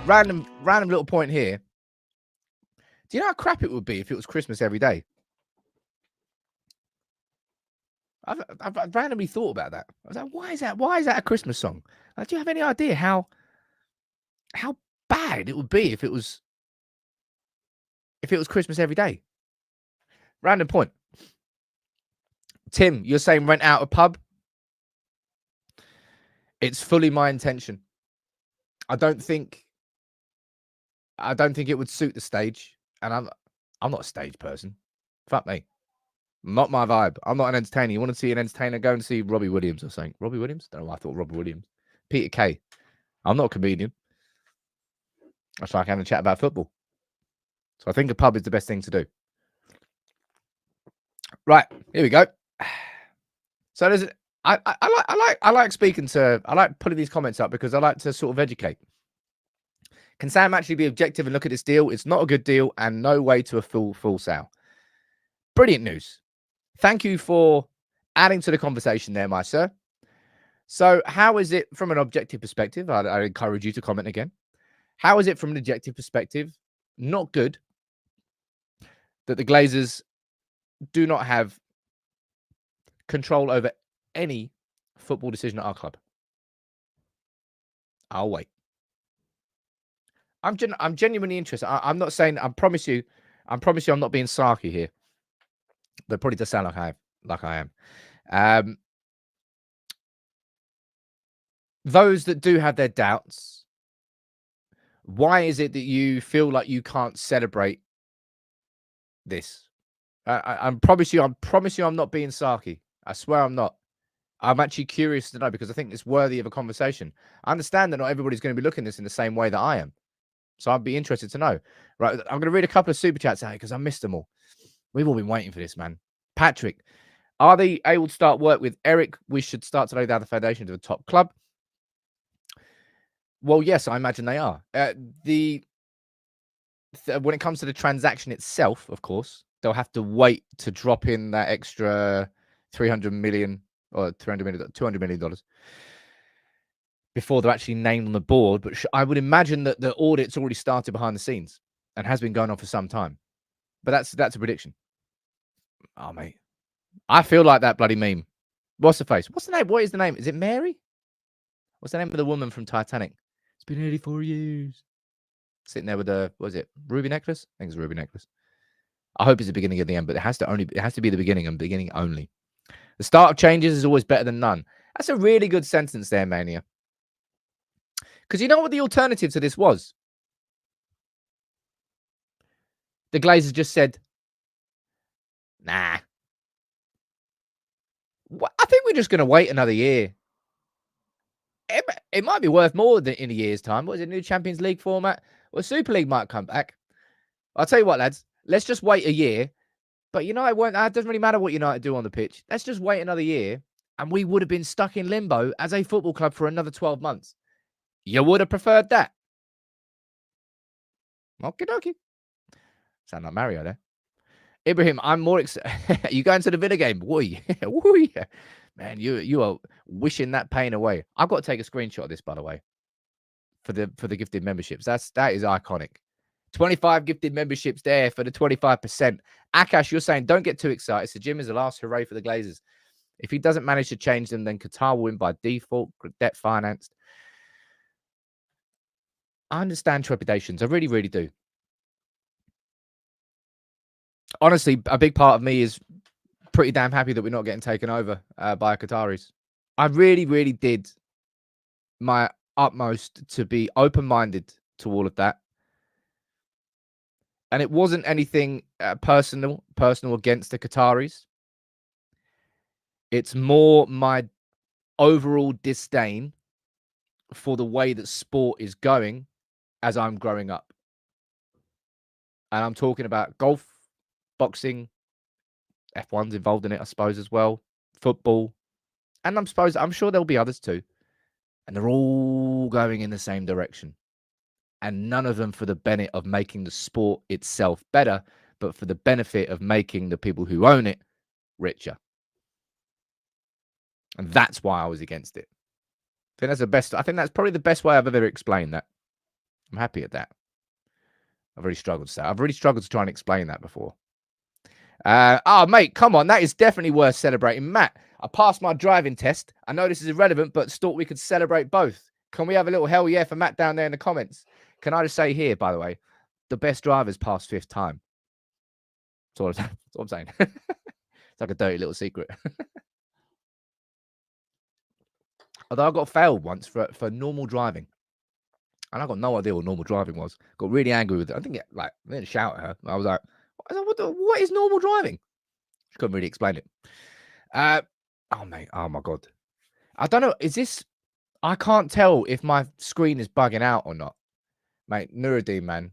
Random little point here. Do you know how crap it would be if it was Christmas every day? I've randomly thought about that. I was like, why is that a Christmas song? Like, do you have any idea how bad it would be if it was Christmas every day? Random point. Tim, you're saying rent out a pub? It's fully my intention. I don't think it would suit the stage, and I'm not a stage person. Fuck me. Not my vibe. I'm not an entertainer. You want to see an entertainer? Go and see Robbie Williams or something. Robbie Williams? Don't know why I thought Robbie Williams. Peter Kay. I'm not a comedian. That's like having a chat about football. So I think a pub is the best thing to do. Right, here we go. So there's I like speaking to, I like putting these comments up because I like to sort of educate. Can Sam actually be objective and look at this deal? It's not a good deal and no way to a full sale. Brilliant news. Thank you for adding to the conversation there, my sir. So how is it from an objective perspective? I encourage you to comment again. How is it from an objective perspective? Not good that the Glazers do not have control over any football decision at our club. I'll wait. I'm genuinely interested. I'm not saying. I promise you, I'm not being sarky here. But probably does sound like I am. Those that do have their doubts, why is it that you feel like you can't celebrate this? I promise you, I'm not being sarky. I swear I'm not. I'm actually curious to know because I think it's worthy of a conversation. I understand that not everybody's going to be looking at this in the same way that I am. So I'd be interested to know. Right, I'm going to read a couple of super chats out because I missed them all. We've all been waiting for this, man. Patrick, are they able to start work with Eric? We should start to lay down the foundation to the top club. Well, yes, I imagine they are. When it comes to the transaction itself, of course, they'll have to wait to drop in that extra $300 million or $200 million before they're actually named on the board. But I would imagine that the audit's already started behind the scenes and has been going on for some time. But that's a prediction. Oh, mate. I feel like that bloody meme. What's the face? What's the name? What is the name? Is it Mary? What's the name of the woman from Titanic? It's been 84 years. Sitting there with a, what is it? Ruby necklace? I think it's a ruby necklace. I hope it's the beginning of the end, but it has to be the beginning and beginning only. The start of changes is always better than none. That's a really good sentence there, Mania. Because you know what the alternative to this was? The Glazers just said, nah. I think we're just going to wait another year. It might be worth more than in a year's time. What is it, new Champions League format? Well, Super League might come back. I'll tell you what, lads. Let's just wait a year. But United won't. It doesn't really matter what United do on the pitch. Let's just wait another year. And we would have been stuck in limbo as a football club for another 12 months. You would have preferred that. Okie dokie. Sound like Mario there. Ibrahim, I'm more excited. You going to the Villa game? Woo. Woo. Man, you are wishing that pain away. I've got to take a screenshot of this, by the way, for the gifted memberships. That is iconic. 25 gifted memberships there for the 25%. Akash, you're saying don't get too excited. So Jim is the last hooray for the Glazers. If he doesn't manage to change them, then Qatar will win by default, debt financed. I understand trepidations. I really, really do. Honestly, a big part of me is pretty damn happy that we're not getting taken over by Qataris. I really, really did my utmost to be open-minded to all of that. And it wasn't anything personal against the Qataris. It's more my overall disdain for the way that sport is going as I'm growing up. And I'm talking about golf, boxing, F1's involved in it, I suppose, as well, football. And I'm sure there'll be others too. And they're all going in the same direction. And none of them for the benefit of making the sport itself better, but for the benefit of making the people who own it richer. And that's why I was against it. I think that's probably the best way I've ever explained that. I'm happy at that. I've really struggled to say. I've really struggled to try and explain that before. Oh, mate, come on. That is definitely worth celebrating. Matt, I passed my driving test. I know this is irrelevant, but thought we could celebrate both. Can we have a little hell yeah for Matt down there in the comments? Can I just say here, by the way, the best drivers pass 5th time. That's all I'm saying. It's like a dirty little secret. Although I got failed once for normal driving. And I got no idea what normal driving was. Got really angry with it. I didn't shout at her. I was like, what is normal driving? She couldn't really explain it. Oh, mate. Oh, my God. I don't know. I can't tell if my screen is bugging out or not. Mate, Nuruddin, man.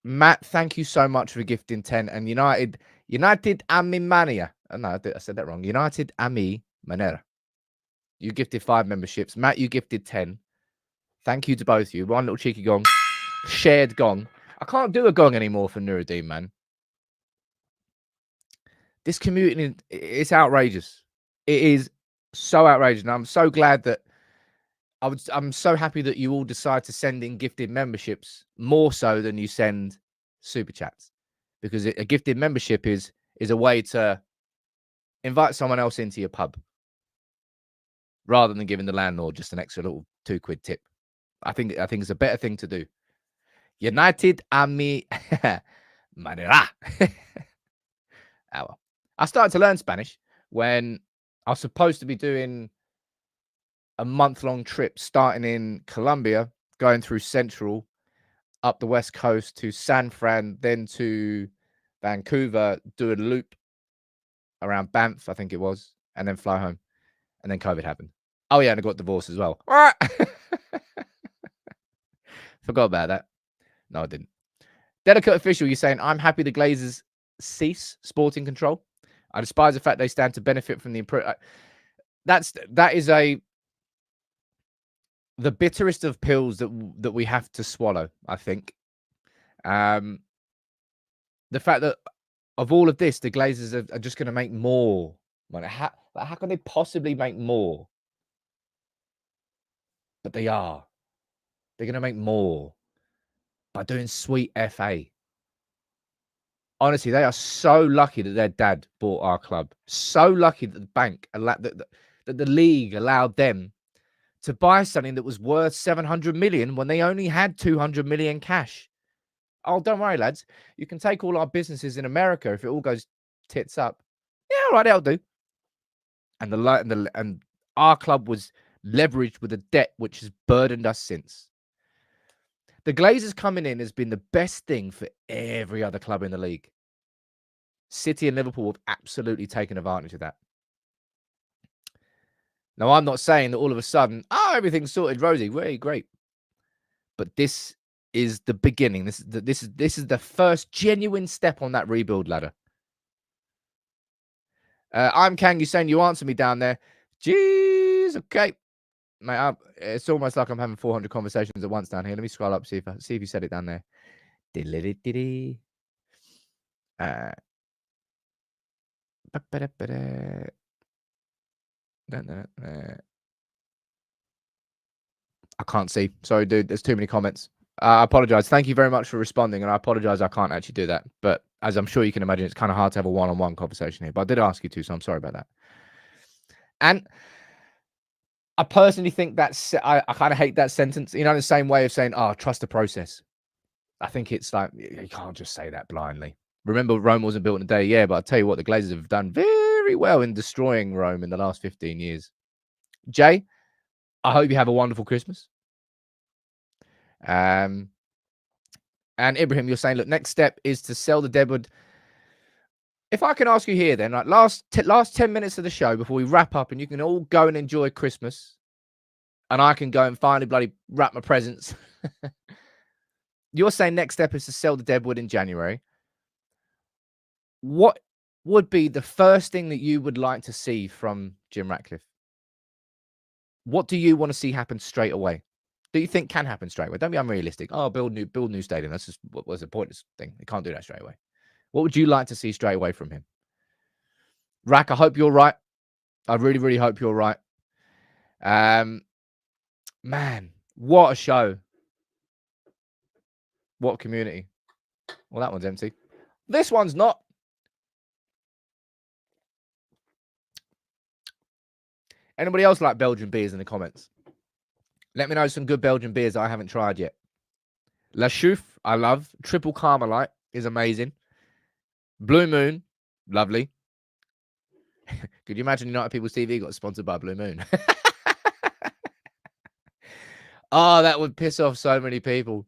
Matt, thank you so much for gifting 10. And United Ami Mania. Oh, no, I said that wrong. United Ami Manera. You gifted 5 memberships. Matt, you gifted 10. Thank you to both of you. One little cheeky gong. Shared gong. I can't do a gong anymore for Nuruddin, man. This community, it's outrageous. It is so outrageous. And I'm so glad that I'm so happy that you all decide to send in gifted memberships more so than you send super chats, because a gifted membership is a way to invite someone else into your pub rather than giving the landlord just an extra little £2 tip. I think it's a better thing to do. United Ami Manera. I started to learn Spanish when I was supposed to be doing a month-long trip starting in Colombia, going through Central, up the West Coast to San Fran, then to Vancouver, do a loop around Banff, I think it was, and then fly home. And then COVID happened. Oh, yeah, and I got divorced as well. Forgot about that. No, I didn't. Delicate official, you're saying, I'm happy the Glazers cease sporting control. I despise the fact they stand to benefit from the improvement. That is the bitterest of pills that we have to swallow, I think. The fact that of all of this, the Glazers are just going to make more money. How can they possibly make more? But they are. They're going to make more by doing sweet FA. Honestly, they are so lucky that their dad bought our club. So lucky that the bank allowed that the league allowed them to buy something that was worth 700 million when they only had 200 million cash. Oh, don't worry, lads. You can take all our businesses in America if it all goes tits up. Yeah, all right, that'll do. And our club was leveraged with a debt which has burdened us since. The Glazers coming in has been the best thing for every other club in the league. City and Liverpool have absolutely taken advantage of that. Now, I'm not saying that all of a sudden, everything's sorted rosy, very great. But this is the beginning. This is the first genuine step on that rebuild ladder. I'm Kang. You saying you answer me down there? Jeez, okay. Mate, it's almost like I'm having 400 conversations at once down here. Let me scroll up, see if you said it down there. I can't see. Sorry, dude. There's too many comments. I apologize. Thank you very much for responding. And I apologize. I can't actually do that. But as I'm sure you can imagine, it's kind of hard to have a one-on-one conversation here. But I did ask you to, so I'm sorry about that. And I personally think I kind of hate that sentence, the same way of saying, trust the process. I think it's like, you can't just say that blindly. Remember, Rome wasn't built in a day, yeah, but I'll tell you what, the Glazers have done very, very well in destroying Rome in the last 15 years. Jay, I hope you have a wonderful Christmas. And Ibrahim, you're saying, look, next step is to sell the deadwood. If I can ask you here then, like last 10 minutes of the show before we wrap up and you can all go and enjoy Christmas and I can go and finally bloody wrap my presents. You're saying next step is to sell the deadwood in January. What would be the first thing that you would like to see from Jim Ratcliffe? What do you want to see happen straight away? Do you think can happen straight away? Don't be unrealistic. Oh, build new stadium. That's just what was a pointless thing. They can't do that straight away. What would you like to see straight away from him? Rack, I hope you're right. I really, really hope you're right. Man, what a show. What a community. Well, that one's empty. This one's not. Anybody else like Belgian beers in the comments? Let me know some good Belgian beers I haven't tried yet. La Chouffe, I love. Triple Carmelite is amazing. Blue Moon, lovely. Could you imagine United People's TV got sponsored by Blue Moon? Oh, that would piss off so many people.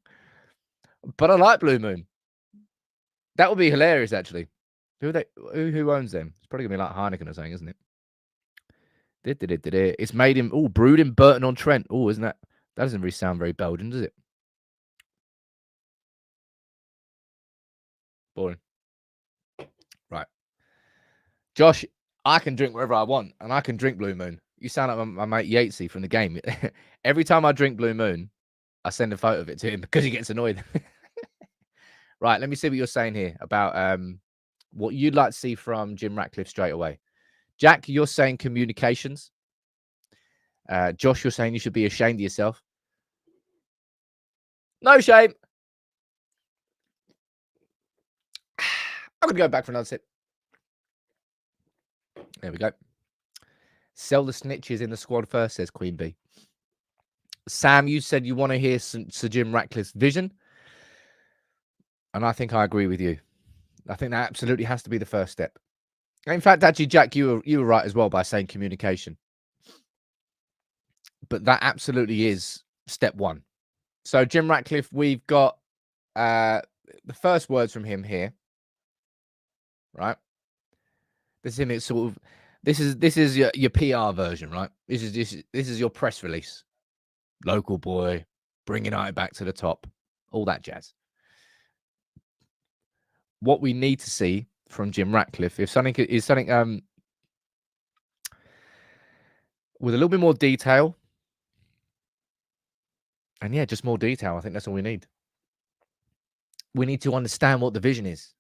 But I like Blue Moon. That would be hilarious, actually. Who owns them? It's probably gonna be like Heineken or something, isn't it? It's made in brewed in Burton on Trent. Oh, isn't that? That doesn't really sound very Belgian, does it? Boring. Right. Josh, I can drink wherever I want, and I can drink Blue Moon. You sound like my mate Yatesy from the game. Every time I drink Blue Moon, I send a photo of it to him because he gets annoyed. Right, let me see what you're saying here about what you'd like to see from Jim Ratcliffe straight away. Jack, you're saying communications. Josh, you're saying you should be ashamed of yourself. No shame. I'm going to go back for another sip. There we go. Sell the snitches in the squad first, says Queen Bee. Sam, you said you want to hear Sir Jim Ratcliffe's vision. And I think I agree with you. I think that absolutely has to be the first step. In fact, actually, Jack, you were right as well by saying communication. But that absolutely is step one. So Jim Ratcliffe, we've got the first words from him here. Right? This is him. It's sort of this is your PR version, right? This is your press release. Local boy, bring United back to the top, all that jazz. What we need to see from Jim Ratcliffe, if something is something with a little bit more detail, and yeah, just more detail. I think that's all we need. We need to understand what the vision is,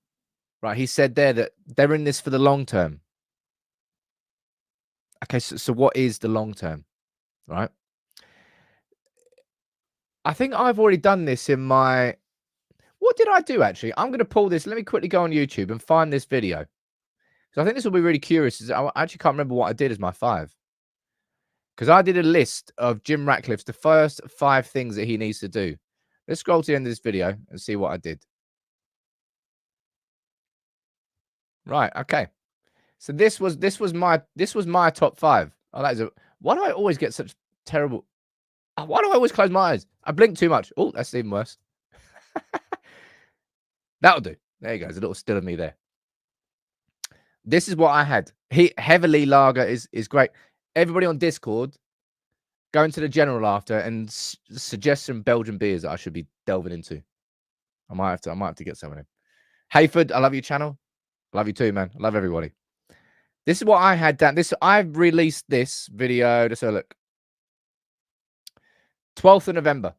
right? He said there that they're in this for the long term. Okay, so what is the long term, right? I think I've already done this in my... What did I do, actually? I'm going to pull this. Let me quickly go on YouTube and find this video. So I think this will be really curious. I actually can't remember what I did as my 5. Because I did a list of Jim Ratcliffe's, the first 5 things that he needs to do. Let's scroll to the end of this video and see what I did. Right, okay. So this was my top 5. Oh, that is a... Why do I always get such terrible... Why do I always close my eyes? I blink too much. Oh, that's even worse. That'll do. There you go. There's a little still of me there. This is what I had. Heavily lager is great. Everybody on Discord, go into the general after and suggest some Belgian beers that I should be delving into. I might have to get some of them. Hayford, I love your channel. I love you too, man. I love everybody. This is what I had down. I've released this video. Just a look. 12th of November.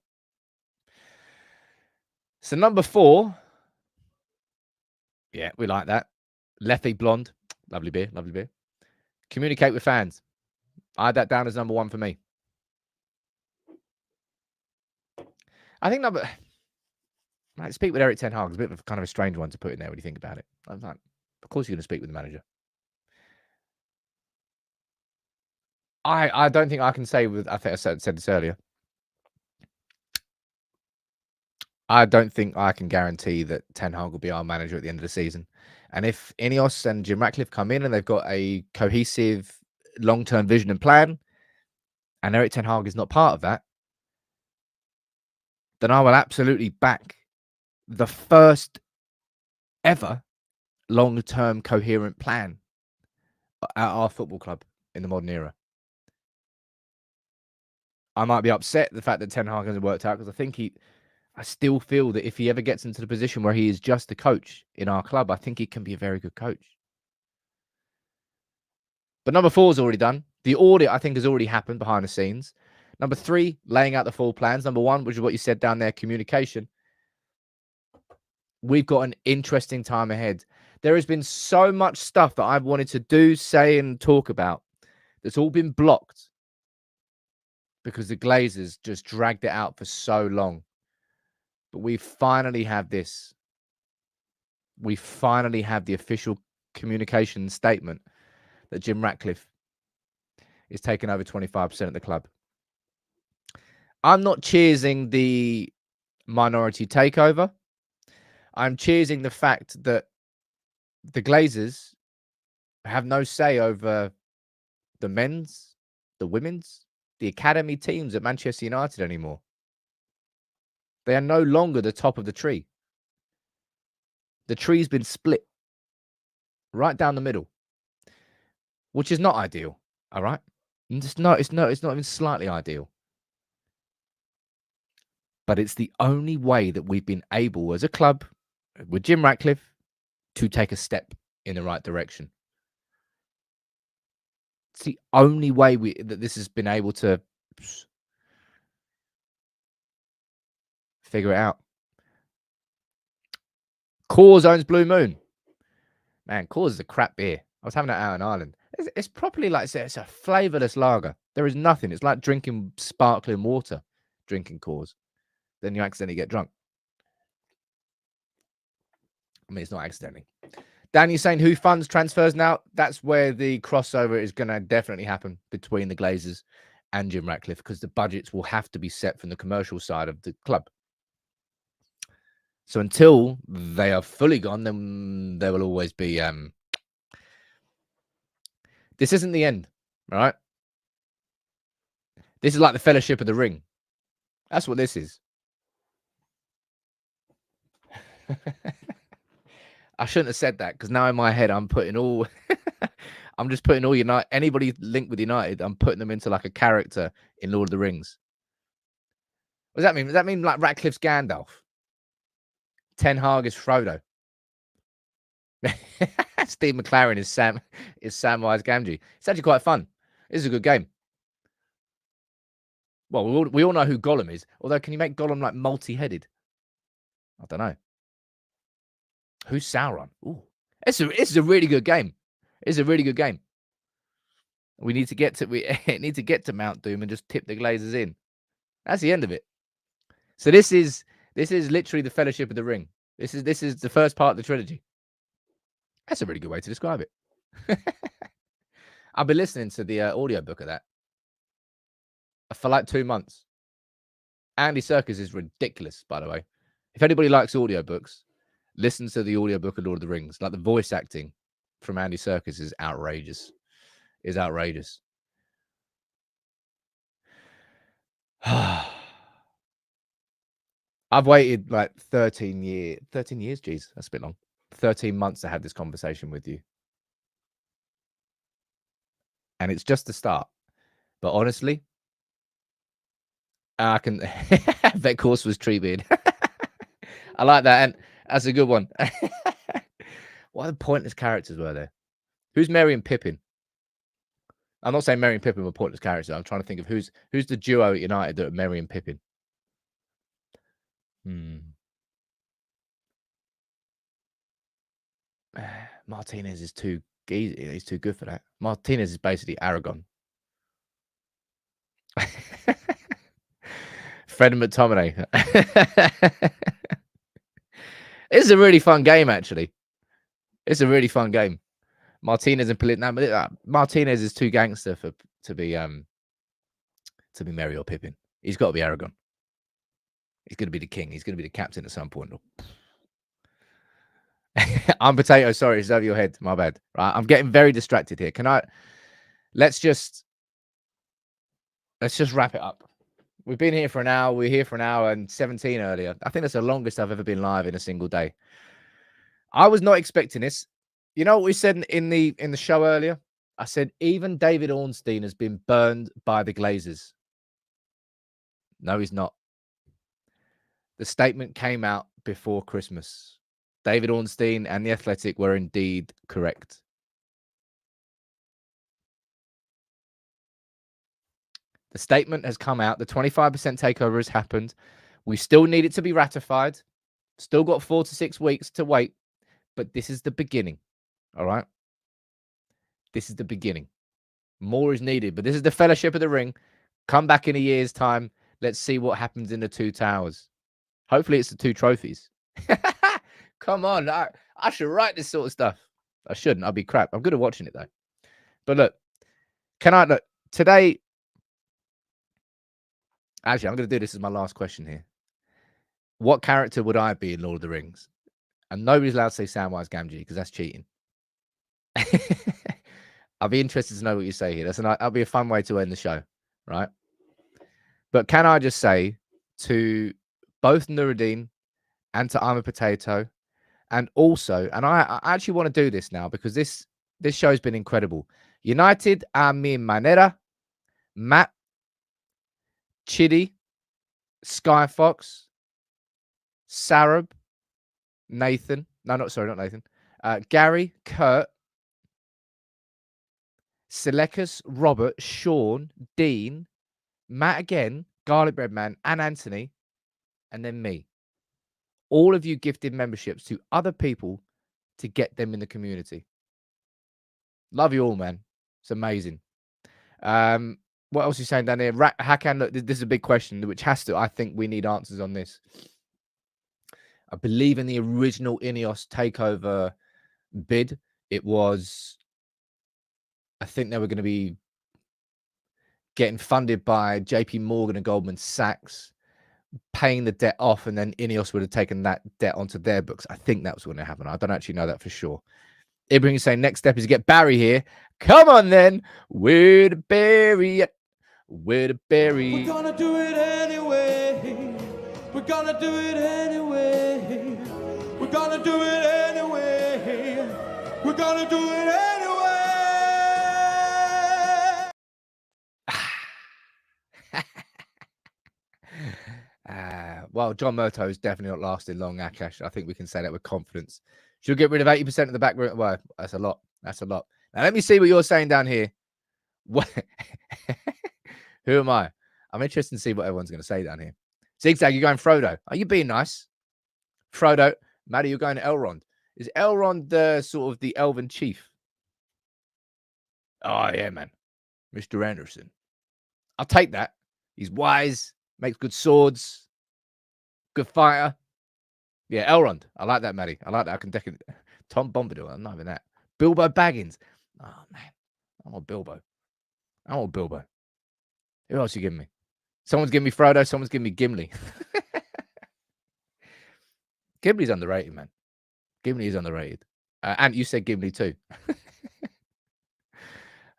So number 4. Yeah, we like that. Lefty Blonde. Lovely beer. Lovely beer. Communicate with fans. I had that down as number 1 for me. I think speak with Eric Ten Hag is a bit of a kind of a strange one to put in there when you think about it. I'm like, of course you're going to speak with the manager. I don't think I can say with... I think I said this earlier. I don't think I can guarantee that Ten Hag will be our manager at the end of the season. And if Ineos and Jim Ratcliffe come in and they've got a cohesive long-term vision and plan, and Eric Ten Hag is not part of that, then I will absolutely back the first ever long-term coherent plan at our football club in the modern era. I might be upset the fact that Ten Hag hasn't worked out, because I still feel that if he ever gets into the position where he is just a coach in our club, I think he can be a very good coach. But number 4 is already done. The audit, I think, has already happened behind the scenes. Number 3, laying out the full plans. Number 1, which is what you said down there, communication. We've got an interesting time ahead. There has been so much stuff that I've wanted to do, say, and talk about that's all been blocked because the Glazers just dragged it out for so long. But we finally have this. We finally have the official communication statement that Jim Ratcliffe is taking over 25% of the club. I'm not cheersing the minority takeover. I'm cheersing the fact that the Glazers have no say over the men's, the women's, the academy teams at Manchester United anymore. They are no longer the top of the tree. The tree's been split right down the middle, which is not ideal. All right, it's not even slightly ideal. But it's the only way that we've been able, as a club, with Jim Ratcliffe, to take a step in the right direction. It's the only way that this has been able to figure it out. Coors owns Blue Moon. Man, Coors is a crap beer. I was having that out in Ireland. It's properly like, it's a flavourless lager. There is nothing. It's like drinking sparkling water, drinking Coors. Then you accidentally get drunk. I mean, it's not accidentally. Danny's saying who funds transfers now? That's where the crossover is going to definitely happen between the Glazers and Jim Ratcliffe, because the budgets will have to be set from the commercial side of the club. So until they are fully gone, then there will always be... This isn't the end, right? This is like the Fellowship of the Ring. That's what this is. I shouldn't have said that, because now in my head I'm putting all I'm just putting all anybody linked with United, I'm putting them into like a character in Lord of the Rings. What does that mean? Does that mean like Ratcliffe's Gandalf? Ten Hag is Frodo. Steve McLaren is Samwise Gamgee. It's actually quite fun. This is a good game. Well, we all know who Gollum is. Although, can you make Gollum like multi-headed? I don't know. Who's Sauron? Ooh, it's a really good game. It's a really good game. We need to get to Mount Doom and just tip the Glazers in. That's the end of it. So this is literally the Fellowship of the Ring. This is the first part of the trilogy. That's a really good way to describe it. I've been listening to the audiobook of that for like 2 months. Andy Serkis is ridiculous, by the way. If anybody likes audiobooks, listen to the audiobook of Lord of the Rings. Like, the voice acting from Andy Serkis is outrageous. I've waited like 13 years, geez, that's a bit long. 13 months to have this conversation with you. And it's just the start. But honestly, I can... That course was Treebeard. I like that, and that's a good one. What other pointless characters were there? Who's Merry and Pippin? I'm not saying Merry and Pippin were pointless characters. I'm trying to think of who's the duo at United that are Merry and Pippin. Martinez is too easy. He's too good for that. Martinez is basically Aragon. Fred and McTominay. It's a really fun game, actually. It's a really fun game. Martinez and Martinez is too gangster to be Merry or Pippin. He's got to be Aragon. He's going to be the king. He's going to be the captain at some point. I'm Potato. Sorry, it's over your head. My bad. Right, I'm getting very distracted here. Let's just wrap it up. We've been here for an hour. We're here for an hour and 17 earlier. I think that's the longest I've ever been live in a single day. I was not expecting this. You know what we said in the show earlier? I said even David Ornstein has been burned by the Glazers. No, he's not. The statement came out before Christmas. David Ornstein and The Athletic were indeed correct. The statement has come out. The 25% takeover has happened. We still need it to be ratified. Still got 4 to 6 weeks to wait. But this is the beginning. All right? This is the beginning. More is needed. But this is the Fellowship of the Ring. Come back in a year's time. Let's see what happens in the 2 towers. Hopefully it's the 2 trophies. Come on. I should write this sort of stuff. I shouldn't. I'll be crap. I'm good at watching it, though. But look. Look, today... Actually, I'm going to do this as my last question here. What character would I be in Lord of the Rings? And nobody's allowed to say Samwise Gamgee because that's cheating. I'll be interested to know what you say here. That'll be a fun way to end the show, right? But can I just say to both Nuruddin and to I'm a Potato, and also, and I actually want to do this now because this show's been incredible. United a mi manera, Matt, Chidi, Skyfox, Sarab, Nathan. No, not Nathan. Gary, Kurt, Selekas, Robert, Sean, Dean, Matt again, Garlic Bread Man, and Anthony, and then me. All of you gifted memberships to other people to get them in the community. Love you all, man. It's amazing. What else are you saying down here? Hakan, look, this is a big question, which I think we need answers on this. I believe in the original INEOS takeover bid, it was, I think they were going to be getting funded by JP Morgan and Goldman Sachs, paying the debt off, and then INEOS would have taken that debt onto their books. I think that was going to happen. I don't actually know that for sure. Ibrahim is saying next step is to get Barry here. Come on then. Where to Barry? Where to Barry? We're gonna do it anyway. We're gonna do it anyway. We're gonna do it anyway. We're gonna do it anyway. Well, John Murtaugh is definitely not lasting long, Akash. I think we can say that with confidence. She'll get rid of 80% of the back row. Well, that's a lot. That's a lot. Now, let me see what you're saying down here. What? Who am I? I'm interested to see what everyone's going to say down here. Zigzag, you're going Frodo. Are you being nice? Frodo. Maddie, you're going to Elrond. Is Elrond the sort of the elven chief? Oh, yeah, man. Mr. Anderson. I'll take that. He's wise, makes good swords, good fighter. Yeah, Elrond. I like that, Maddie. I like that. I can definitely. Tom Bombadil. I'm not even that. Bilbo Baggins. Oh, man. I want Bilbo. I want Bilbo. Who else you giving me? Someone's giving me Frodo. Someone's giving me Gimli. Gimli's underrated, man. Gimli is underrated. And you said Gimli too.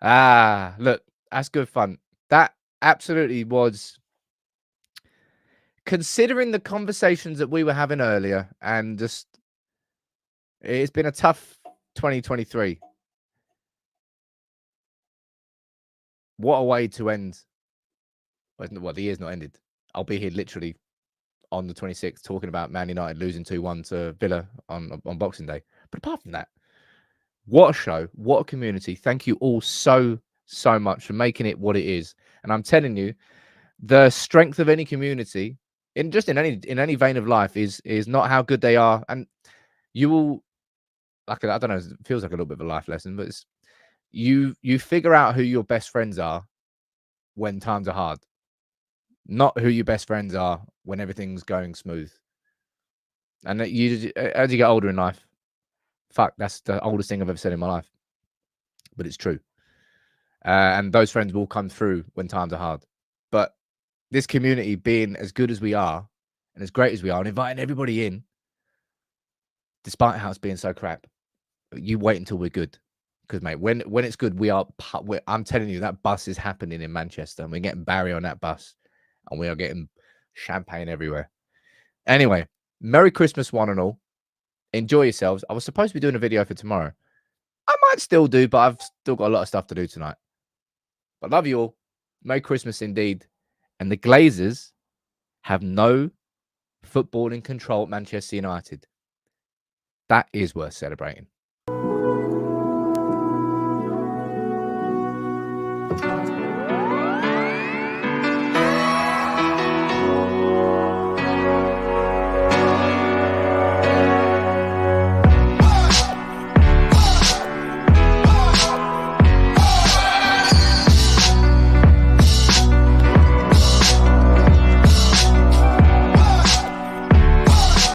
Look, that's good fun. That absolutely was, considering the conversations that we were having earlier, and just, it's been a tough 2023. What a way to end. Well, the year's not ended. I'll be here literally on the 26th talking about Man United losing 2-1 to Villa on Boxing Day. But apart from that, what a show, what a community. Thank you all so much for making it what it is. And I'm telling you, the strength of any community, in any vein of life, is not how good they are. And you will, like, I don't know, it feels like a little bit of a life lesson, but it's, you figure out who your best friends are when times are hard, not who your best friends are when everything's going smooth. And as you get older in life, fuck, that's the oldest thing I've ever said in my life, but it's true. And those friends will come through when times are hard. But this community, being as good as we are, and as great as we are, and inviting everybody in, despite how it's being so crap, you wait until we're good. Because, mate, when it's good, I'm telling you, that bus is happening in Manchester, and we're getting Barry on that bus, and we are getting champagne everywhere. Anyway, Merry Christmas, one and all. Enjoy yourselves. I was supposed to be doing a video for tomorrow. I might still do, but I've still got a lot of stuff to do tonight. But love you all. Merry Christmas indeed. And the Glazers have no footballing control at Manchester United. That is worth celebrating.